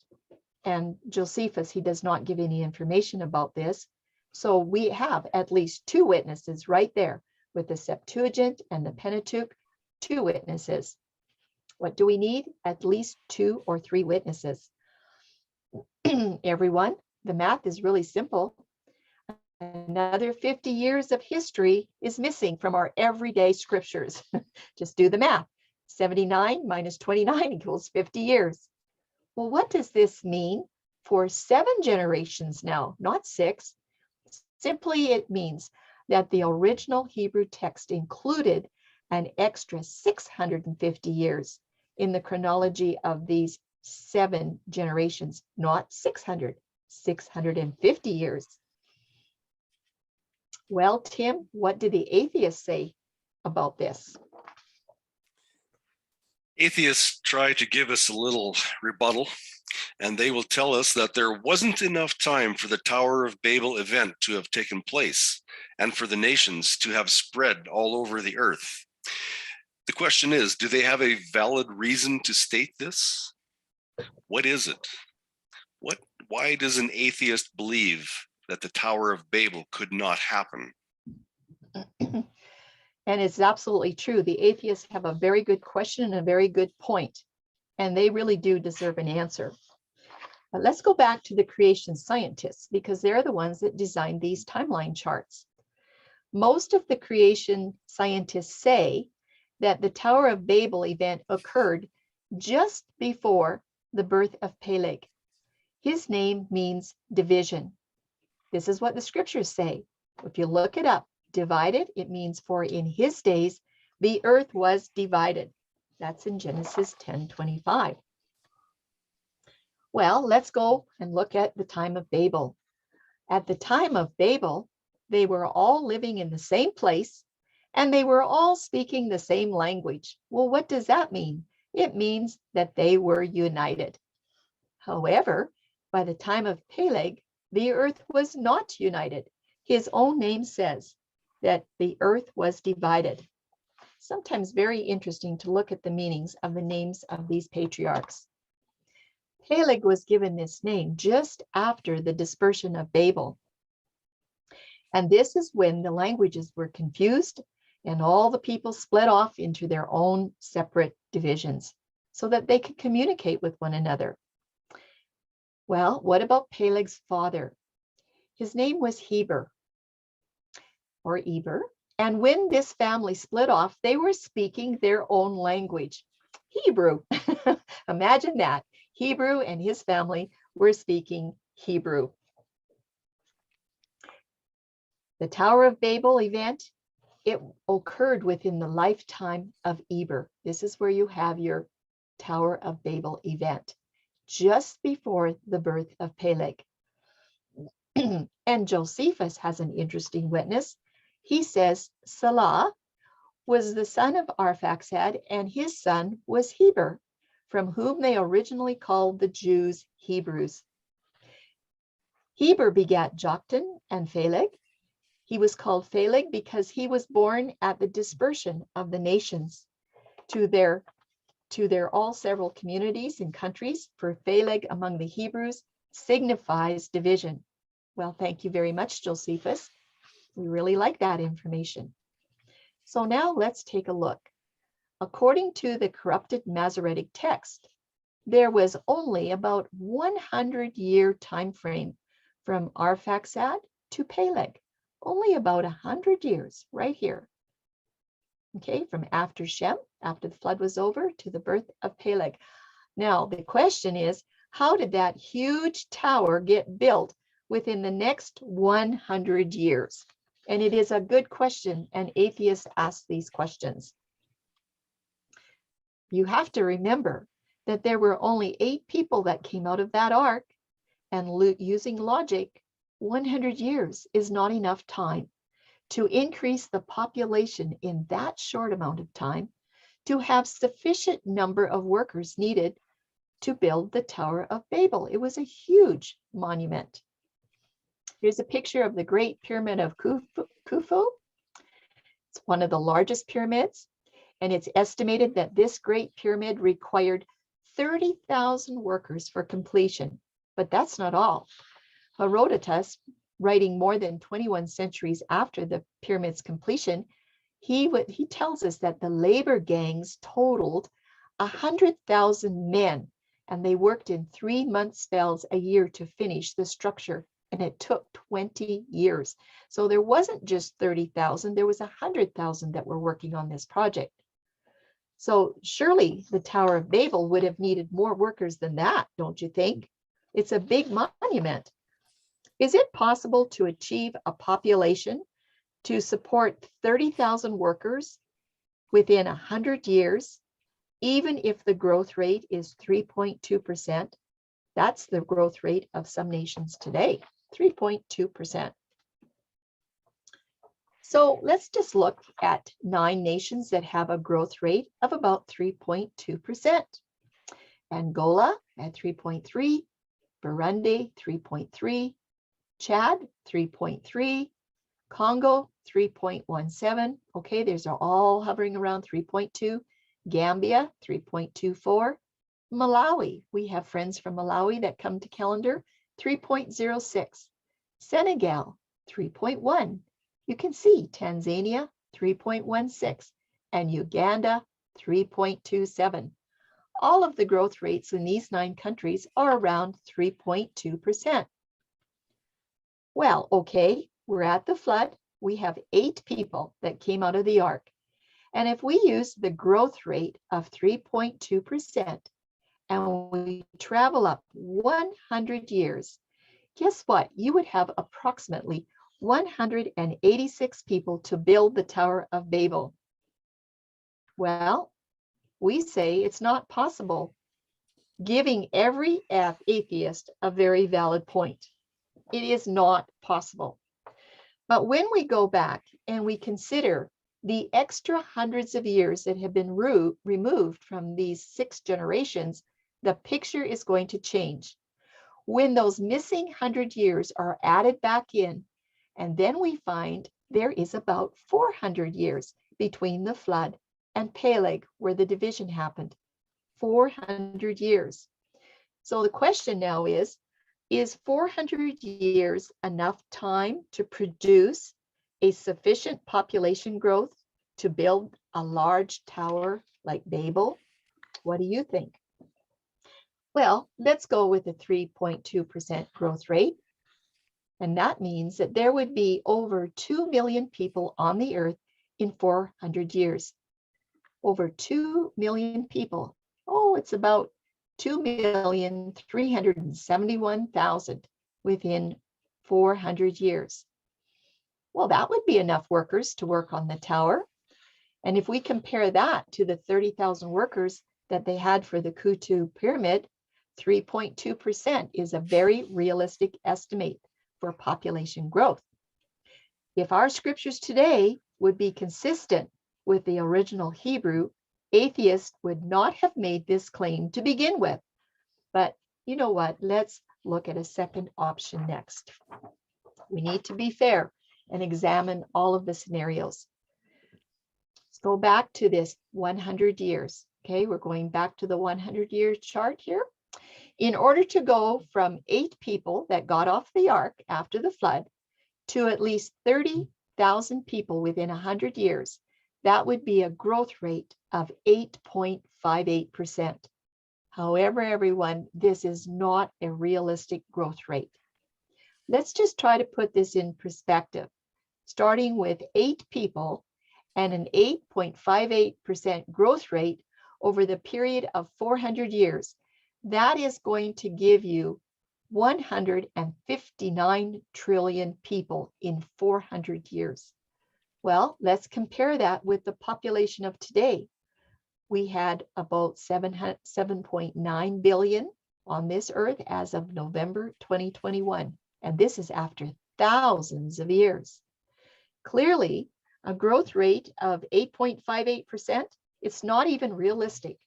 And Josephus, he does not give any information about this. So we have at least 2 witnesses right there with the Septuagint and the Pentateuch, 2 witnesses. What do we need? At least 2 or 3 witnesses. Everyone, the math is really simple. Another 50 years of history is missing from our everyday scriptures. Just do the math. 79 minus 29 equals 50 years. Well, what does this mean for 7 generations now, not 6? Simply, it means that the original Hebrew text included an extra 650 years in the chronology of these 7 generations, not 600, 650 years. Well, Tim, what do the atheists say about this? Atheists try to give us a little rebuttal, and they will tell us that there wasn't enough time for the Tower of Babel event to have taken place and for the nations to have spread all over the earth. The question is, do they have a valid reason to state this? What is it? Why does an atheist believe that the Tower of Babel could not happen? And it's absolutely true. The atheists have a very good question and a very good point, and they really do deserve an answer. But let's go back to the creation scientists, because they're the ones that designed these timeline charts. Most of the creation scientists say that the Tower of Babel event occurred just before the birth of Peleg. His name means division. This is what the scriptures say. If you look it up, divided, it means for in his days, the earth was divided. That's in Genesis 10:25. Well, let's go and look at the time of Babel. At the time of Babel, they were all living in the same place and they were all speaking the same language. Well, what does that mean? It means that they were united. However, by the time of Peleg, the earth was not united. His own name says that the earth was divided. Sometimes very interesting to look at the meanings of the names of these patriarchs. Peleg was given this name just after the dispersion of Babel. And this is when the languages were confused and all the people split off into their own separate divisions so that they could communicate with one another. Well, what about Peleg's father? His name was Heber or Eber. And when this family split off, they were speaking their own language, Hebrew. Imagine that. Hebrew and his family were speaking Hebrew. The Tower of Babel event, it occurred within the lifetime of Eber. This is where you have your Tower of Babel event, just before the birth of Peleg. And Josephus has an interesting witness. He says Salah was the son of Arphaxad, and his son was Heber, from whom they originally called the Jews Hebrews. Heber begat Joktan and Phaleg. He was called Phaleg because he was born at the dispersion of the nations to their all several communities and countries. For Phaleg among the Hebrews signifies division. Well, thank you very much, Josephus. We really like that information. So now let's take a look. According to the corrupted Masoretic text, there was only about 100-year time frame from Arphaxad to Peleg. Only about 100 years right here. Okay, from after Shem, after the flood was over, to the birth of Peleg. Now, the question is, how did that huge tower get built within the next 100 years? And it is a good question, and atheists ask these questions. You have to remember that there were only 8 people that came out of that ark, and using logic, 100 years is not enough time to increase the population in that short amount of time to have sufficient number of workers needed to build the Tower of Babel. It was a huge monument. Here's a picture of the Great Pyramid of Khufu. It's one of the largest pyramids, and it's estimated that this Great Pyramid required 30,000 workers for completion. But that's not all. Herodotus, writing more than 21 centuries after the pyramid's completion, he tells us that the labor gangs totaled 100,000 men, and they worked in 3-month spells a year to finish the structure, and it took 20 years. So there wasn't just 30,000, there was 100,000 that were working on this project. So surely the Tower of Babel would have needed more workers than that, don't you think? It's a big monument. Is it possible to achieve a population to support 30,000 workers within 100 years, even if the growth rate is 3.2%? That's the growth rate of some nations today, 3.2%. So let's just look at 9 nations that have a growth rate of about 3.2%. Angola at 3.3, Burundi 3.3, Chad 3.3, Congo 3.17. Okay, these are all hovering around 3.2. Gambia 3.24. Malawi, we have friends from Malawi that come to calendar, 3.06. Senegal 3.1. You can see Tanzania 3.16 and Uganda 3.27. All of the growth rates in these 9 countries are around 3.2%. Well, okay, we're at the flood. We have 8 people that came out of the ark. And if we use the growth rate of 3.2% and we travel up 100 years, guess what? You would have approximately 186 people to build the Tower of Babel. Well, we say it's not possible, giving every atheist a very valid point. It is not possible. But when we go back and we consider the extra hundreds of years that have been removed from these 6 generations, the picture is going to change. When those missing 100 years are added back in, and then we find there is about 400 years between the flood and Peleg, where the division happened. 400 years. So the question now is 400 years enough time to produce a sufficient population growth to build a large tower like Babel? What do you think? Well, let's go with a 3.2% growth rate. And that means that there would be over 2 million people on the earth in 400 years. Over 2 million people. Oh, it's about 2,371,000 within 400 years. Well, that would be enough workers to work on the tower. And if we compare that to the 30,000 workers that they had for the Khufu pyramid, 3.2% is a very realistic estimate for population growth. If our scriptures today would be consistent with the original Hebrew, atheists would not have made this claim to begin with. But you know what? Let's look at a second option next. We need to be fair and examine all of the scenarios. Let's go back to this 100 years. Okay, we're going back to the 100-year chart here. In order to go from 8 people that got off the ark after the flood to at least 30,000 people within 100 years, that would be a growth rate of 8.58%. However, everyone, this is not a realistic growth rate. Let's just try to put this in perspective. Starting with 8 people and an 8.58% growth rate over the period of 400 years, that is going to give you 159 trillion people in 400 years. Well, let's compare that with the population of today. We had about 7.9 billion on this earth as of November 2021, and this is after thousands of years. Clearly, a growth rate of 8.58%, it's not even realistic.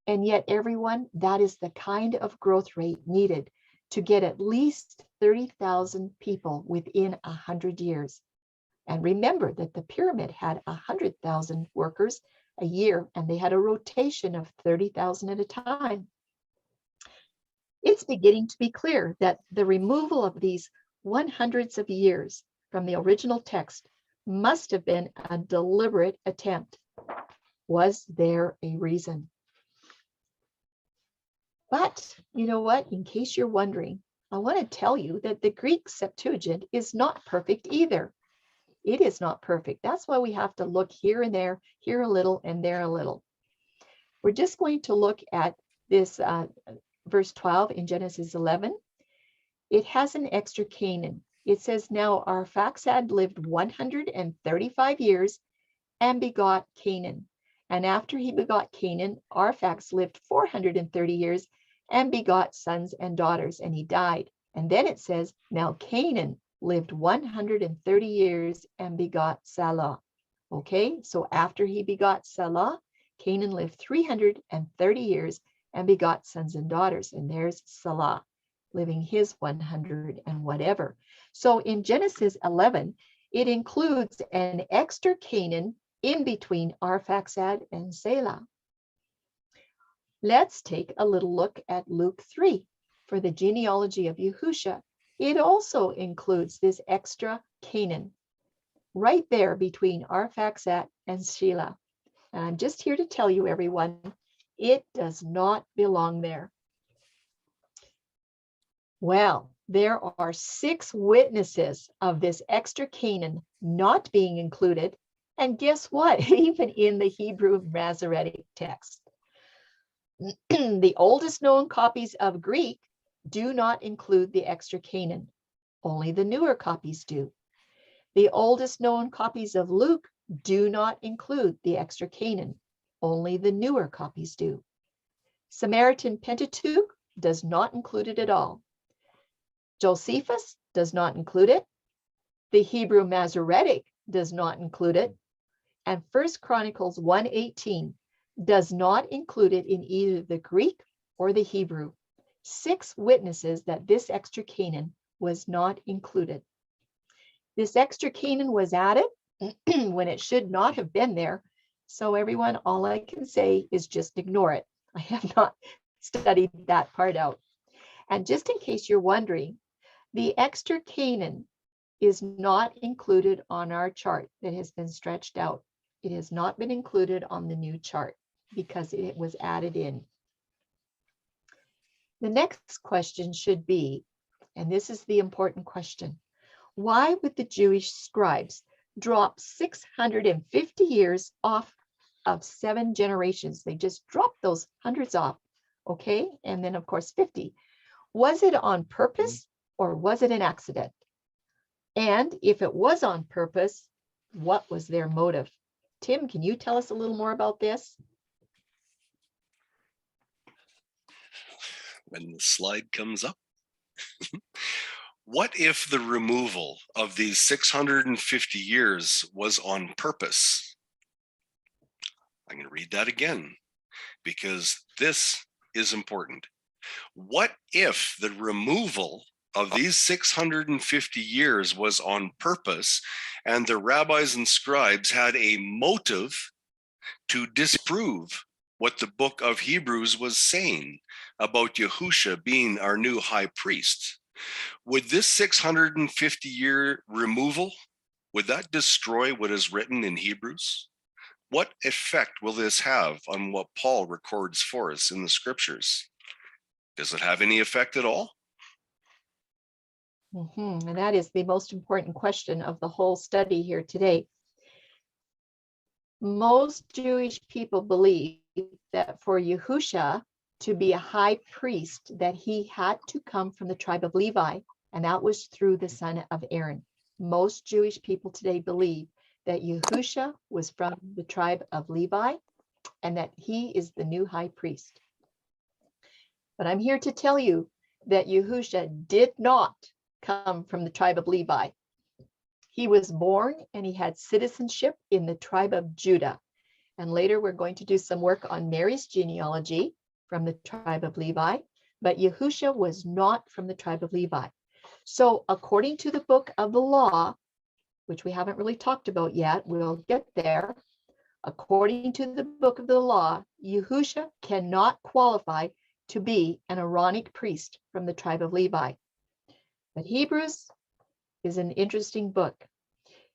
And yet, everyone, that is the kind of growth rate needed to get at least 30,000 people within 100 years. And remember that the pyramid had 100,000 workers a year, and they had a rotation of 30,000 at a time. It's beginning to be clear that the removal of these 100s of years from the original text must have been a deliberate attempt. Was there a reason? But you know what? In case you're wondering, I want to tell you that the Greek Septuagint is not perfect either. It is not perfect. That's why we have to look here and there, here a little and there a little. We're just going to look at this verse 12 in Genesis 11. It has an extra Canaan. It says, now Arphaxad lived 135 years and begot Canaan. And after he begot Canaan, Arphaxad lived 430 years and begot sons and daughters, and he died. And then it says, now Canaan lived 130 years and begot Salah. Okay, so after he begot Salah, Canaan lived 330 years and begot sons and daughters. And there's Salah, living his 100 and whatever. So in Genesis 11, it includes an extra Canaan in between Arphaxad and Selah. Let's take a little look at Luke 3 for the genealogy of Yahusha. It also includes this extra Canaan right there between Arphaxad and Shelah. And I'm just here to tell you, everyone, it does not belong there. Well, there are 6 witnesses of this extra Canaan not being included. And guess what? Even in the Hebrew Masoretic text. The oldest known copies of Greek do not include the extra Canaan. Only the newer copies do. The oldest known copies of Luke do not include the extra Canaan. Only the newer copies do. Samaritan Pentateuch does not include it at all. Josephus does not include it. The Hebrew Masoretic does not include it. And 1 Chronicles 1:18 does not include it in either the Greek or the Hebrew. 6 witnesses that this extra Canaan was not included. This extra Canaan was added when it should not have been there. So everyone, all I can say is just ignore it. I have not studied that part out. And just in case you're wondering, the extra Canaan is not included on our chart that has been stretched out. It has not been included on the new chart because it was added in. The next question should be, and this is the important question, why would the Jewish scribes drop 650 years off of 7 generations? They just dropped those hundreds off, okay? And then of course 50. Was it on purpose or was it an accident? And if it was on purpose, what was their motive? Tim, can you tell us a little more about this? When the slide comes up. What if the removal of these 650 years was on purpose? I'm going to read that again because this is important. What if the removal of these 650 years was on purpose and the rabbis and scribes had a motive to disprove what the book of Hebrews was saying about Yahusha being our new high priest? Would this 650-year removal, would that destroy what is written in Hebrews? What effect will this have on what Paul records for us in the scriptures? Does it have any effect at all? And that is the most important question of the whole study here today. Most Jewish people believe that for Yahusha to be a high priest, that he had to come from the tribe of Levi, and that was through the son of Aaron. Most Jewish people today believe that Yahusha was from the tribe of Levi and that he is the new high priest. But I'm here to tell you that Yahusha did not come from the tribe of Levi. He was born and he had citizenship in the tribe of Judah. And later we're going to do some work on Mary's genealogy from the tribe of Levi, but Yahusha was not from the tribe of Levi. So according to the book of the law, which we haven't really talked about yet, we'll get there. According to the book of the law, Yahusha cannot qualify to be an Aaronic priest from the tribe of Levi. But Hebrews is an interesting book.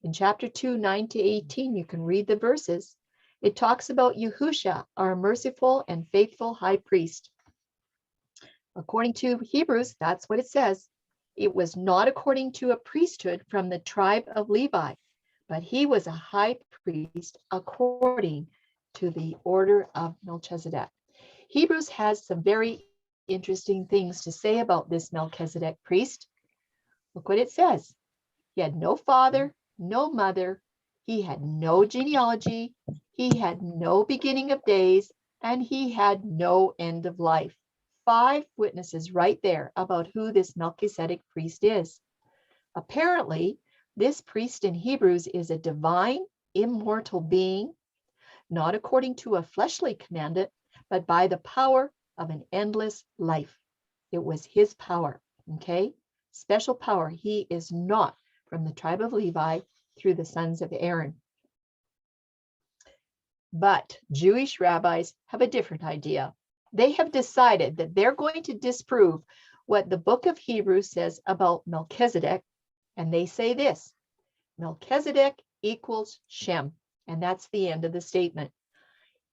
In chapter 2, 9-18, you can read the verses. It talks about Yahusha, our merciful and faithful high priest. According to Hebrews, that's what it says. It was not according to a priesthood from the tribe of Levi, but he was a high priest according to the order of Melki-tzedek. Hebrews has some very interesting things to say about this Melki-tzedek priest. Look what it says. He had no father, no mother. He had no genealogy. He had no beginning of days, and he had no end of life. 5 witnesses right there about who this Melki-tzedek priest is. Apparently, this priest in Hebrews is a divine, immortal being, not according to a fleshly commandment, but by the power of an endless life. It was his power, okay? Special power. He is not from the tribe of Levi through the sons of Aaron. But Jewish rabbis have a different idea. They have decided that they're going to disprove what the book of Hebrews says about Melki-tzedek. And they say this: Melki-tzedek equals Shem. And that's the end of the statement.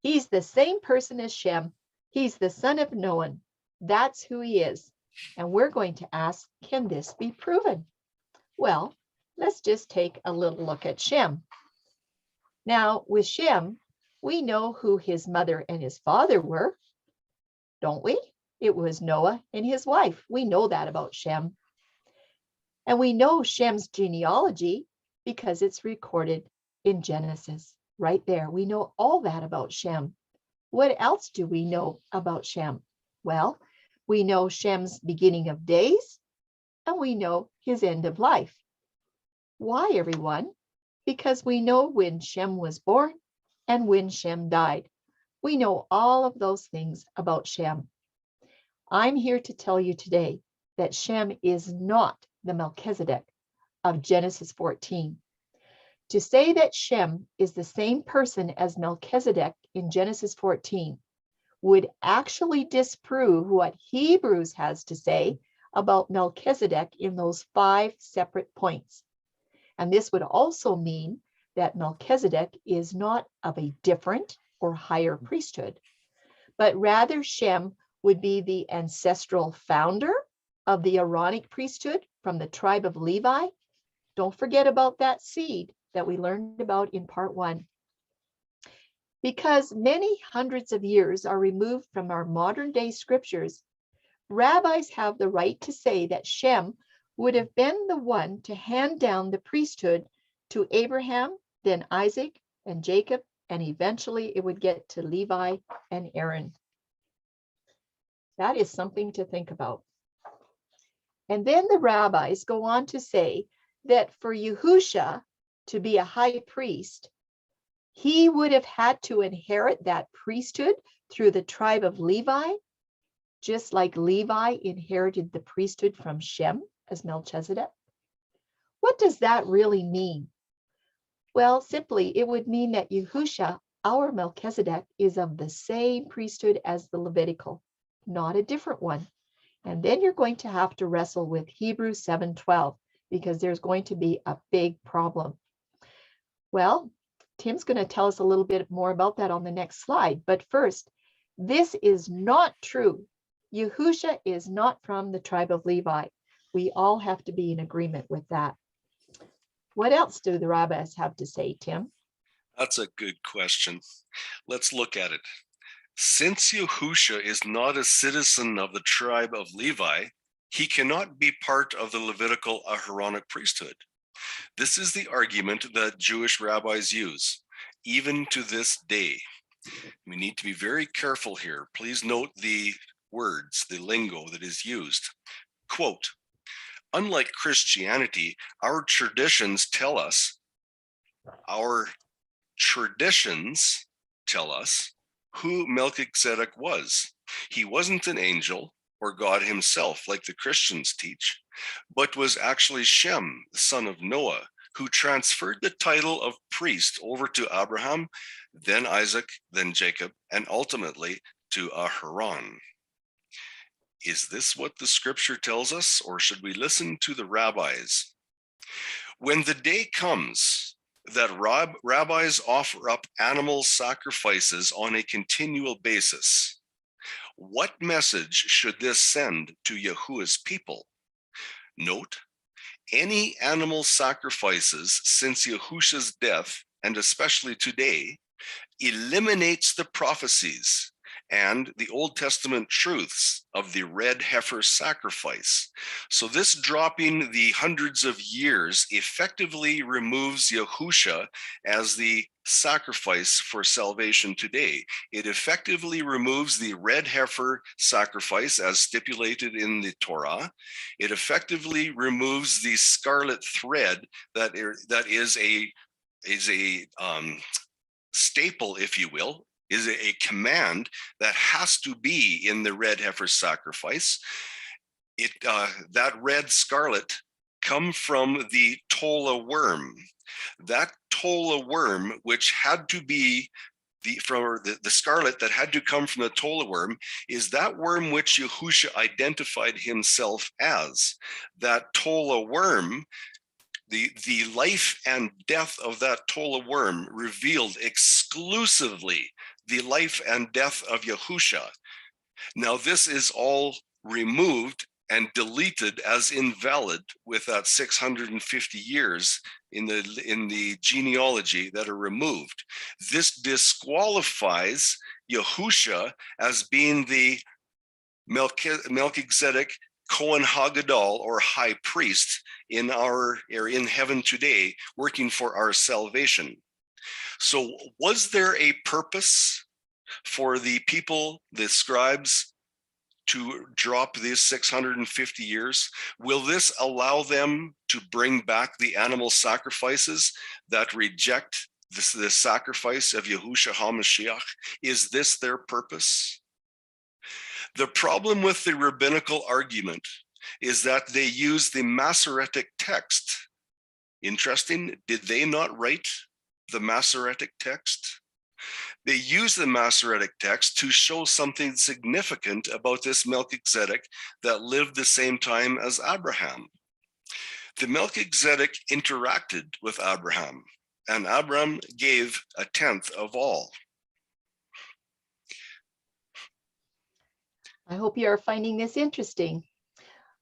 He's the same person as Shem. He's the son of Noah. That's who he is. And we're going to ask, can this be proven? Well, let's just take a little look at Shem. Now, with Shem, we know who his mother and his father were, don't we? It was Noah and his wife. We know that about Shem. And we know Shem's genealogy because it's recorded in Genesis. Right there. We know all that about Shem. What else do we know about Shem? Well, we know Shem's beginning of days, and we know his end of life. Why, everyone? Because we know when Shem was born and when Shem died. We know all of those things about Shem. I'm here to tell you today that Shem is not the Melki-tzedek of Genesis 14. To say that Shem is the same person as Melki-tzedek in Genesis 14 would actually disprove what Hebrews has to say about Melki-tzedek in those 5 separate points. And this would also mean that Melki-tzedek is not of a different or higher priesthood, but rather Shem would be the ancestral founder of the Aaronic priesthood from the tribe of Levi. Don't forget about that seed that we learned about in part 1. Because many hundreds of years are removed from our modern day scriptures, rabbis have the right to say that Shem would have been the one to hand down the priesthood to Abraham, then Isaac and Jacob, and eventually it would get to Levi and Aaron. That is something to think about. And then the rabbis go on to say that for Yahusha to be a high priest, he would have had to inherit that priesthood through the tribe of Levi, just like Levi inherited the priesthood from Shem as Melki-tzedek. What does that really mean? Well, simply, it would mean that Yahusha, our Melki-tzedek, is of the same priesthood as the Levitical, not a different one. And then you're going to have to wrestle with Hebrews 7:12, because there's going to be a big problem. Well, Tim's going to tell us a little bit more about that on the next slide. But first, this is not true. Yahusha is not from the tribe of Levi. We all have to be in agreement with that. What else do the rabbis have to say, Tim? That's a good question. Let's look at it. Since Yahusha is not a citizen of the tribe of Levi, he cannot be part of the Levitical Aaronic priesthood. This is the argument that Jewish rabbis use, even to this day. We need to be very careful here. Please note the words, the lingo that is used. Quote, unlike Christianity, our traditions tell us who Melki-tzedek was. He wasn't an angel or God himself, like the Christians teach, but was actually Shem, the son of Noah, who transferred the title of priest over to Abraham, then Isaac, then Jacob, and ultimately to Aaron. Is this what the scripture tells us, or should we listen to the rabbis? When the day comes that rabbis offer up animal sacrifices on a continual basis, what message should this send to Yahuwah's people? Note, any animal sacrifices since Yahusha's death, and especially today, eliminates the prophecies and the Old Testament truths of the red heifer sacrifice. So this dropping the hundreds of years effectively removes Yahusha as the sacrifice for salvation today. It effectively removes the red heifer sacrifice as stipulated in the Torah. It effectively removes the scarlet thread that is a staple, if you will, is a command that has to be in the red heifer sacrifice. That red scarlet come from the tola worm. That tola worm, which had to be the scarlet that had to come from the tola worm, is that worm which Yahusha identified himself as. That tola worm, the life and death of that tola worm revealed exclusively the life and death of Yahusha. Now this is all removed and deleted as invalid with that 650 years in the genealogy that are removed. This disqualifies Yahusha as being the Melki-tzedek Kohen Hagadol, or high priest in heaven today, working for our salvation. So was there a purpose for the people, the scribes, to drop these 650 years? Will this allow them to bring back the animal sacrifices that reject the sacrifice of Yahushua HaMashiach? Is this their purpose? The problem with the rabbinical argument is that they use the Masoretic text. Interesting, did they not write the Masoretic text? They use the Masoretic text to show something significant about this Melki-tzedek that lived the same time as Abraham. The Melki-tzedek interacted with Abraham, and Abraham gave a tenth of all. I hope you are finding this interesting.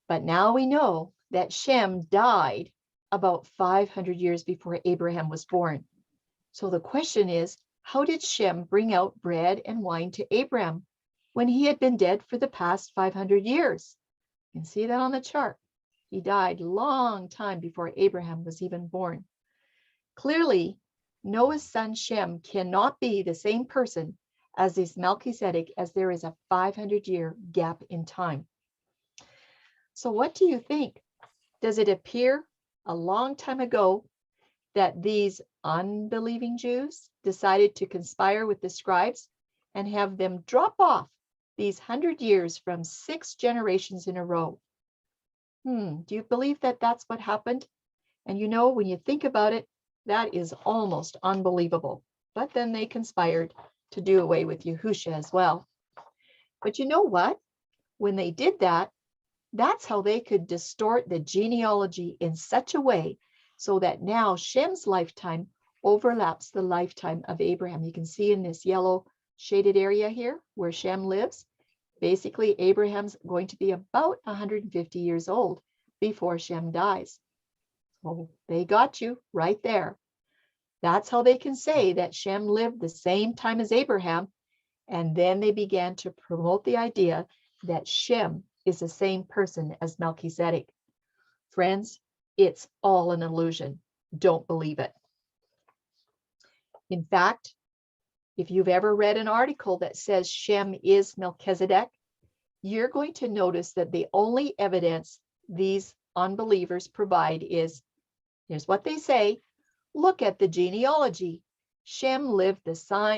But now we know that Shem died about 500 years before Abraham was born. So the question is, how did Shem bring out bread and wine to Abraham when he had been dead for the past 500 years? You can see that on the chart. He died a long time before Abraham was even born. Clearly, Noah's son Shem cannot be the same person as this Melki-tzedek, as there is a 500-year gap in time. So what do you think? Does it appear a long time ago that these unbelieving Jews decided to conspire with the scribes and have them drop off these 100 years from 6 generations in a row? Do you believe that that's what happened? And you know, when you think about it, that is almost unbelievable. But then they conspired to do away with Yahusha as well. But you know what? When they did that, that's how they could distort the genealogy in such a way so that now Shem's lifetime overlaps the lifetime of Abraham. You can see in this yellow shaded area here where Shem lives. Basically, Abraham's going to be about 150 years old before Shem dies. Well, they got you right there. That's how they can say that Shem lived the same time as Abraham. And then they began to promote the idea that Shem is the same person as Melki-tzedek. Friends, it's all an illusion. Don't believe it. In fact, if you've ever read an article that says Shem is Melki-tzedek, you're going to notice that the only evidence these unbelievers provide is, here's what they say, look at the genealogy. Shem lived the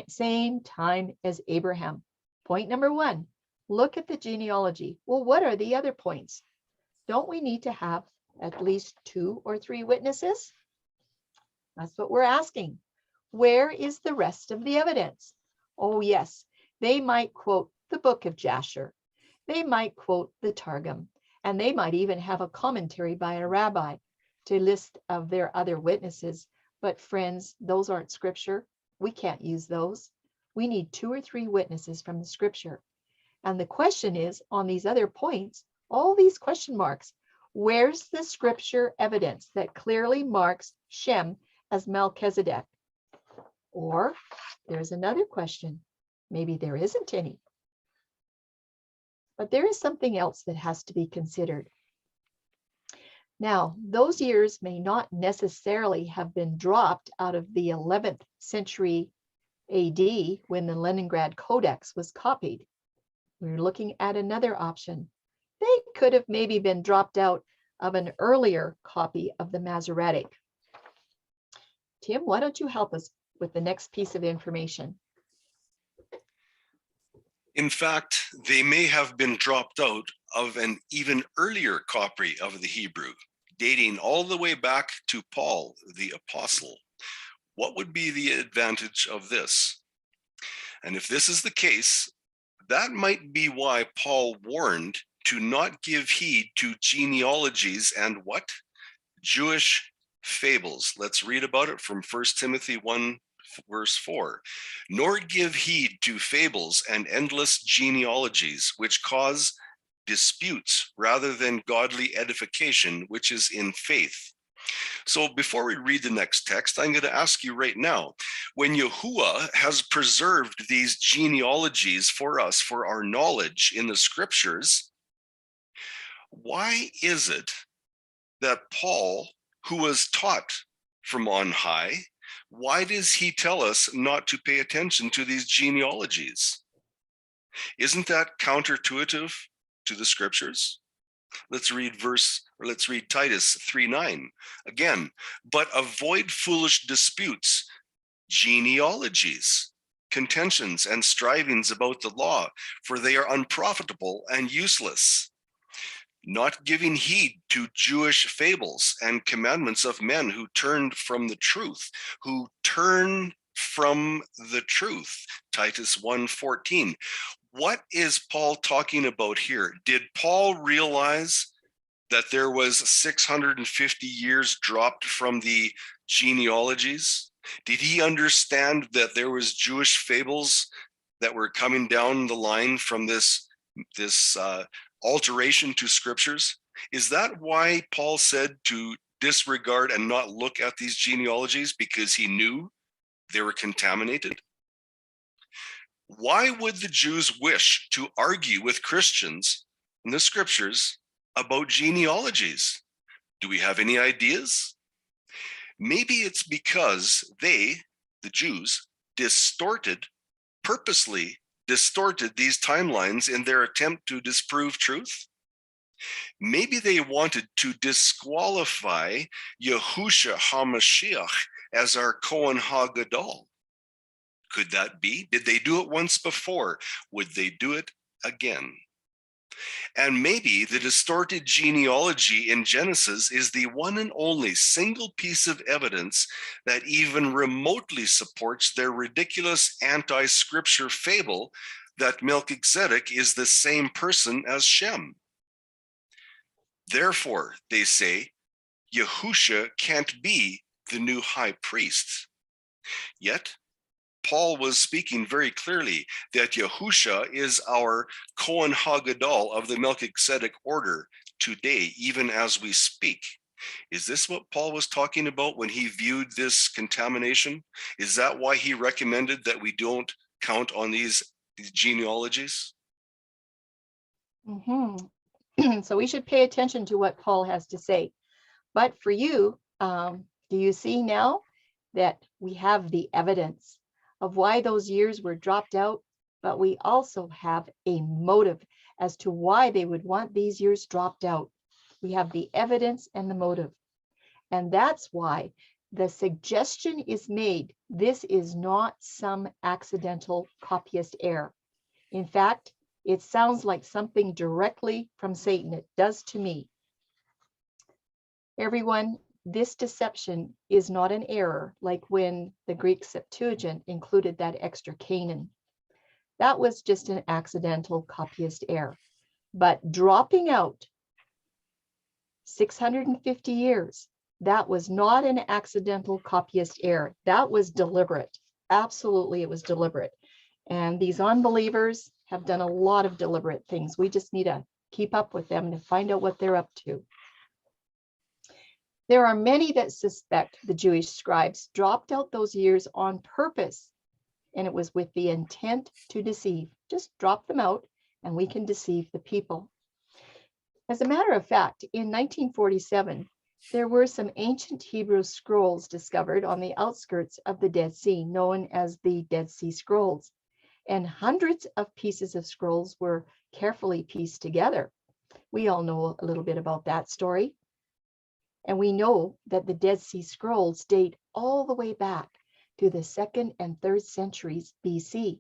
same time as Abraham. Point number 1, look at the genealogy. Well, what are the other points? Don't we need to have at least 2 or 3 witnesses? That's what we're asking. Where is the rest of the evidence? Oh, yes, they might quote the book of Jasher. They might quote the Targum, and they might even have a commentary by a rabbi to list of their other witnesses. But friends, those aren't scripture. We can't use those. We need 2 or 3 witnesses from the scripture. And the question is, on these other points, all these question marks, where's the scripture evidence that clearly marks Shem as Melki-tzedek? Or there's another question. Maybe there isn't any. But there is something else that has to be considered. Now, those years may not necessarily have been dropped out of the 11th century AD when the Leningrad Codex was copied. We're looking at another option. They could have maybe been dropped out of an earlier copy of the Masoretic. Tim, why don't you help us with the next piece of information? In fact, they may have been dropped out of an even earlier copy of the Hebrew, dating all the way back to Paul the Apostle. What would be the advantage of this? And if this is the case, that might be why Paul warned to not give heed to genealogies and what? Jewish fables. Let's read about it from 1 Timothy 1, verse 4. Nor give heed to fables and endless genealogies, which cause disputes rather than godly edification, which is in faith. So before we read the next text, I'm going to ask you right now, when Yahuwah has preserved these genealogies for us, for our knowledge in the scriptures, why is it that Paul, who was taught from on high, why does he tell us not to pay attention to these genealogies? Isn't that counterintuitive to the scriptures? Let's read Titus 3:9 again. But avoid foolish disputes, genealogies, contentions, and strivings about the law, for they are unprofitable and useless. Not giving heed to Jewish fables and commandments of men who turned from the truth, Titus 1:14. What is Paul talking about here? Did Paul realize that there was 650 years dropped from the genealogies? Did he understand that there was Jewish fables that were coming down the line from this alteration to scriptures? Is that why Paul said to disregard and not look at these genealogies, because he knew they were contaminated? Why would the Jews wish to argue with Christians in the scriptures about genealogies? Do we have any ideas? Maybe it's because they, the Jews, purposely distorted these timelines in their attempt to disprove truth. Maybe they wanted to disqualify Yahusha HaMashiach as our Kohen HaGadol. Could that be? Did they do it once before? Would they do it again? And maybe the distorted genealogy in Genesis is the one and only single piece of evidence that even remotely supports their ridiculous anti-scripture fable that Melki-tzedek is the same person as Shem. Therefore, they say, Yahusha can't be the new high priest. Yet, Paul was speaking very clearly that Yahusha is our Kohen HaGadol of the Melki-tzedek order today, even as we speak. Is this what Paul was talking about when he viewed this contamination? Is that why he recommended that we don't count on these genealogies? So we should pay attention to what Paul has to say. But for you, do you see now that we have the evidence of why those years were dropped out, but we also have a motive as to why they would want these years dropped out. We have the evidence and the motive. And that's why the suggestion is made, this is not some accidental copyist error. In fact, it sounds like something directly from Satan. It does to me. Everyone, this deception is not an error, like when the Greek Septuagint included that extra Canaan. That was just an accidental copyist error. But dropping out 650 years, that was not an accidental copyist error. That was deliberate. Absolutely, it was deliberate. And these unbelievers have done a lot of deliberate things. We just need to keep up with them to find out what they're up to. There are many that suspect the Jewish scribes dropped out those years on purpose, and it was with the intent to deceive. Just drop them out and we can deceive the people. As a matter of fact, in 1947, there were some ancient Hebrew scrolls discovered on the outskirts of the Dead Sea, known as the Dead Sea Scrolls. And hundreds of pieces of scrolls were carefully pieced together. We all know a little bit about that story. And we know that the Dead Sea Scrolls date all the way back to the 2nd and 3rd centuries BC.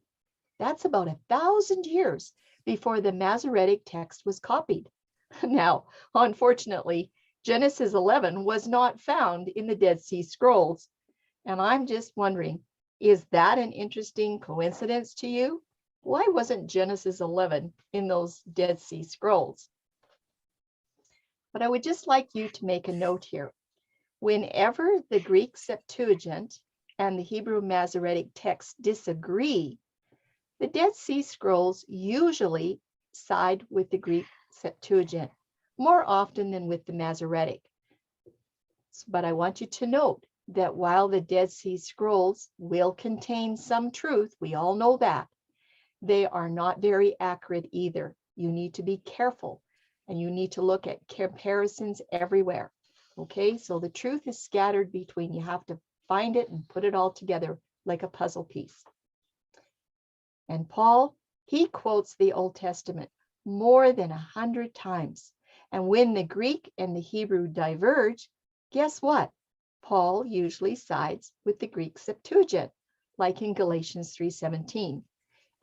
That's about 1,000 years before the Masoretic text was copied. Now, unfortunately, Genesis 11 was not found in the Dead Sea Scrolls. And I'm just wondering, is that an interesting coincidence to you? Why wasn't Genesis 11 in those Dead Sea Scrolls? But I would just like you to make a note here. Whenever the Greek Septuagint and the Hebrew Masoretic text disagree, the Dead Sea Scrolls usually side with the Greek Septuagint more often than with the Masoretic. But I want you to note that while the Dead Sea Scrolls will contain some truth, we all know that, they are not very accurate either. You need to be careful, and you need to look at comparisons everywhere. Okay, so the truth is scattered between. You have to find it and put it all together like a puzzle piece. And Paul, he quotes the Old Testament more than 100 times. And when the Greek and the Hebrew diverge, guess what? Paul usually sides with the Greek Septuagint, like in Galatians 3:17.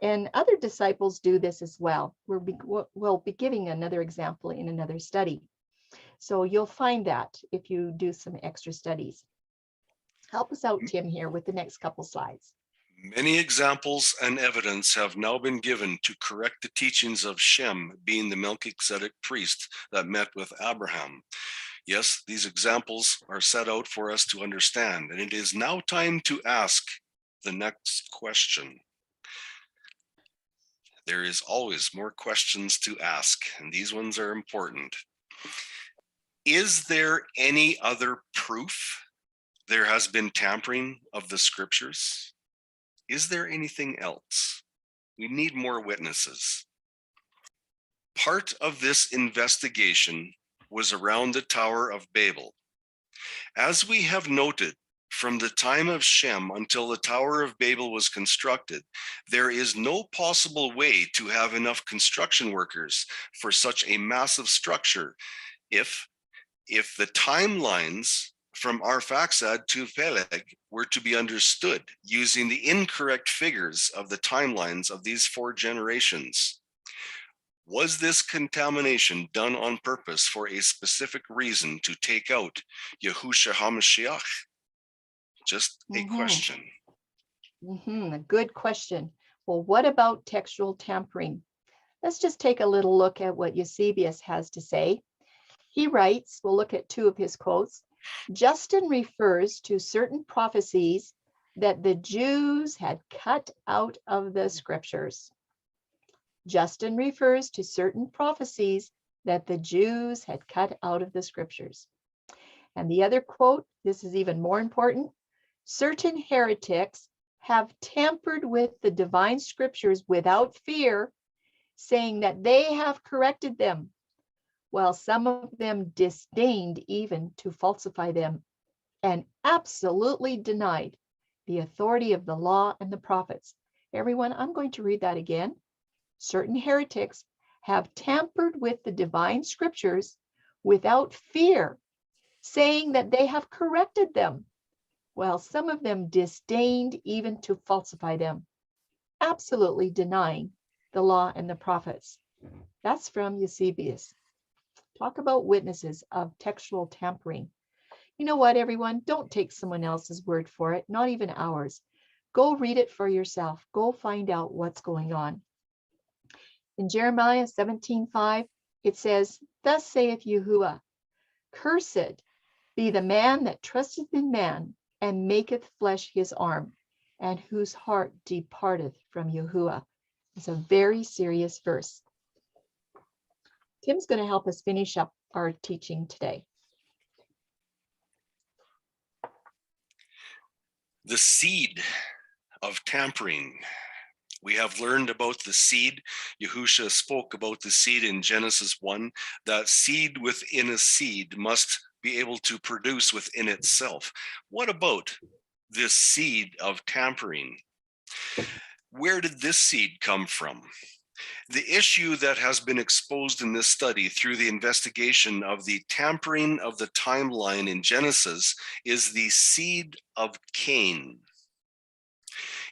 And other disciples do this as well. We'll be giving another example in another study. So you'll find that if you do some extra studies. Help us out, Tim, here with the next couple slides. Many examples and evidence have now been given to correct the teachings of Shem, being the Melki-tzedek priest that met with Abraham. Yes, these examples are set out for us to understand, and it is now time to ask the next question. There is always more questions to ask, and these ones are important. Is there any other proof there has been tampering of the scriptures? Is there anything else? We need more witnesses. Part of this investigation was around the Tower of Babel. As we have noted, from the time of Shem until the Tower of Babel was constructed, there is no possible way to have enough construction workers for such a massive structure if the timelines from Arphaxad to Peleg were to be understood using the incorrect figures of the timelines of these 4 generations. Was this contamination done on purpose for a specific reason to take out Yahushua HaMashiach? Just a question. A good question. Well, what about textual tampering? Let's just take a little look at what Eusebius has to say. He writes, we'll look at 2 of his quotes. Justin refers to certain prophecies that the Jews had cut out of the scriptures. Justin refers to certain prophecies that the Jews had cut out of the scriptures. And the other quote, this is even more important, certain heretics have tampered with the divine scriptures without fear, saying that they have corrected them, while some of them disdained even to falsify them and absolutely denied the authority of the law and the prophets. Everyone, I'm going to read that again. Certain heretics have tampered with the divine scriptures without fear, saying that they have corrected them, while some of them disdained even to falsify them, absolutely denying the law and the prophets. That's from Eusebius. Talk about witnesses of textual tampering. You know what, everyone? Don't take someone else's word for it, not even ours. Go read it for yourself. Go find out what's going on. In Jeremiah 17:5, it says, "Thus saith Yahuwah, cursed be the man that trusteth in man and maketh flesh his arm, and whose heart departeth from Yahuwah." It's a very serious verse. Tim's going to help us finish up our teaching today. The seed of tampering We have learned about the seed. Yahusha spoke about the seed in Genesis 1. That seed within a seed must be able to produce within itself. What about this seed of tampering? Where did this seed come from? The issue that has been exposed in this study through the investigation of the tampering of the timeline in Genesis is the seed of Cain.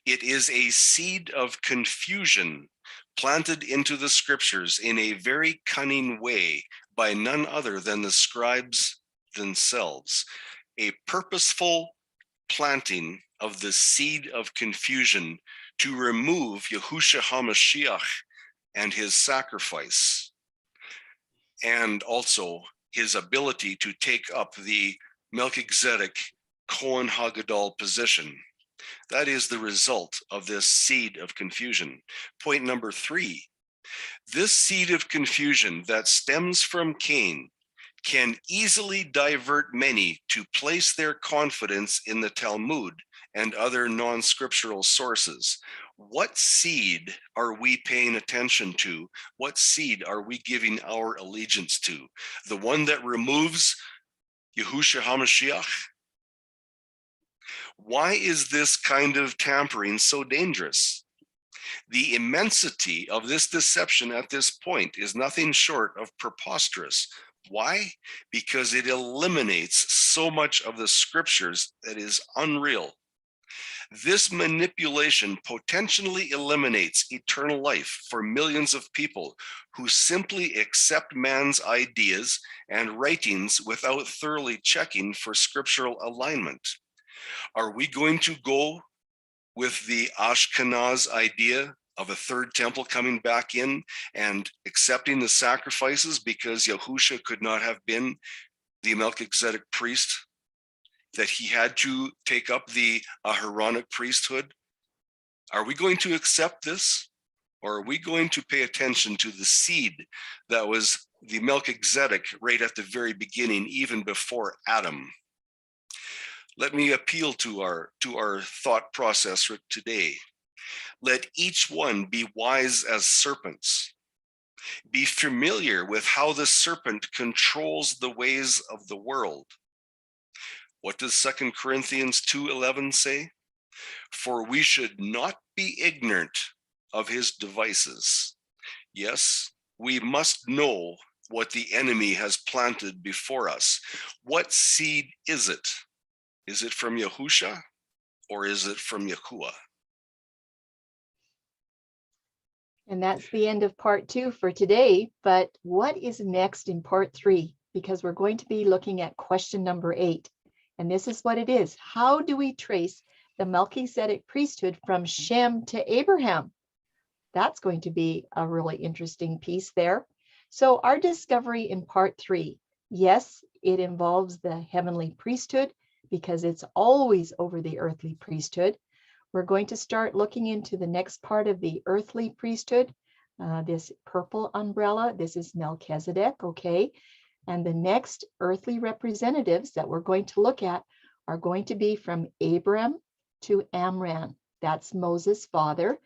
It is a seed of confusion planted into the scriptures in a very cunning way by none other than the scribes themselves. A purposeful planting of the seed of confusion to remove Yahushua HaMashiach and his sacrifice, and also his ability to take up the Melki-tzedek Kohen Hagadol position. That is the result of this seed of confusion. Point number 3, this seed of confusion that stems from Cain can easily divert many to place their confidence in the Talmud and other non-scriptural sources. What seed are we paying attention to? What seed are we giving our allegiance to? The one that removes Yahushua HaMashiach? Why is this kind of tampering so dangerous? The immensity of this deception at this point is nothing short of preposterous. Why? Because it eliminates so much of the scriptures that is unreal. This manipulation potentially eliminates eternal life for millions of people who simply accept man's ideas and writings without thoroughly checking for scriptural alignment. Are we going to go with the Ashkenaz idea of a third temple coming back in and accepting the sacrifices because Yahusha could not have been the Melki-tzedek priest, that he had to take up the Aharonic priesthood? Are we going to accept this? Or are we going to pay attention to the seed that was the Melki-tzedek right at the very beginning, even before Adam? Let me appeal to our thought process today. Let each one be wise as serpents. Be familiar with how the serpent controls the ways of the world. What does 2 Corinthians 2:11 say? For we should not be ignorant of his devices. Yes, we must know what the enemy has planted before us. What seed is it? Is it from Yahusha or is it from Yahuwah? And that's the end of part 2 for today. But what is next in part 3? Because we're going to be looking at question number 8. And this is what it is. How do we trace the Melki-tzedek priesthood from Shem to Abraham? That's going to be a really interesting piece there. So our discovery in part 3, yes, it involves the heavenly priesthood because it's always over the earthly priesthood. We're going to start looking into the next part of the earthly priesthood, this purple umbrella. This is Melki-tzedek, okay? And the next earthly representatives that we're going to look at are going to be from Abram to Amram. That's Moses' father,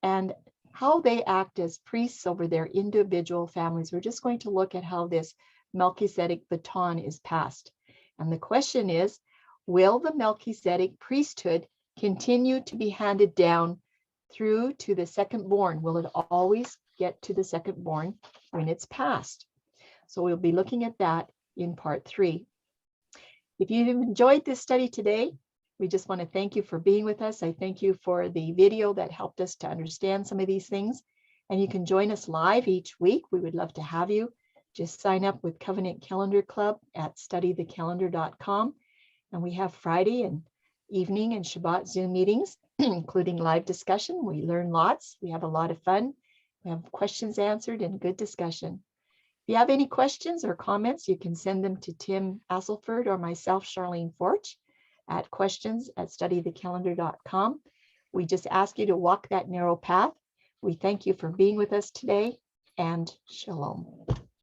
and how they act as priests over their individual families. We're just going to look at how this Melki-tzedek baton is passed. And the question is, will the Melki-tzedek priesthood continue to be handed down through to the second born? Will it always get to the second born when it's passed? So we'll be looking at that in part 3. If you've enjoyed this study today, we just want to thank you for being with us. I thank you for the video that helped us to understand some of these things. And you can join us live each week. We would love to have you. Just sign up with Covenant Calendar Club at studythecalendar.com. And we have Friday and evening and Shabbat Zoom meetings, including live discussion. We learn lots. We have a lot of fun. We have questions answered and good discussion. If you have any questions or comments, you can send them to Tim Asselford or myself, Charlene Forch, at questions@studythecalendar.com. We just ask you to walk that narrow path. We thank you for being with us today, and shalom.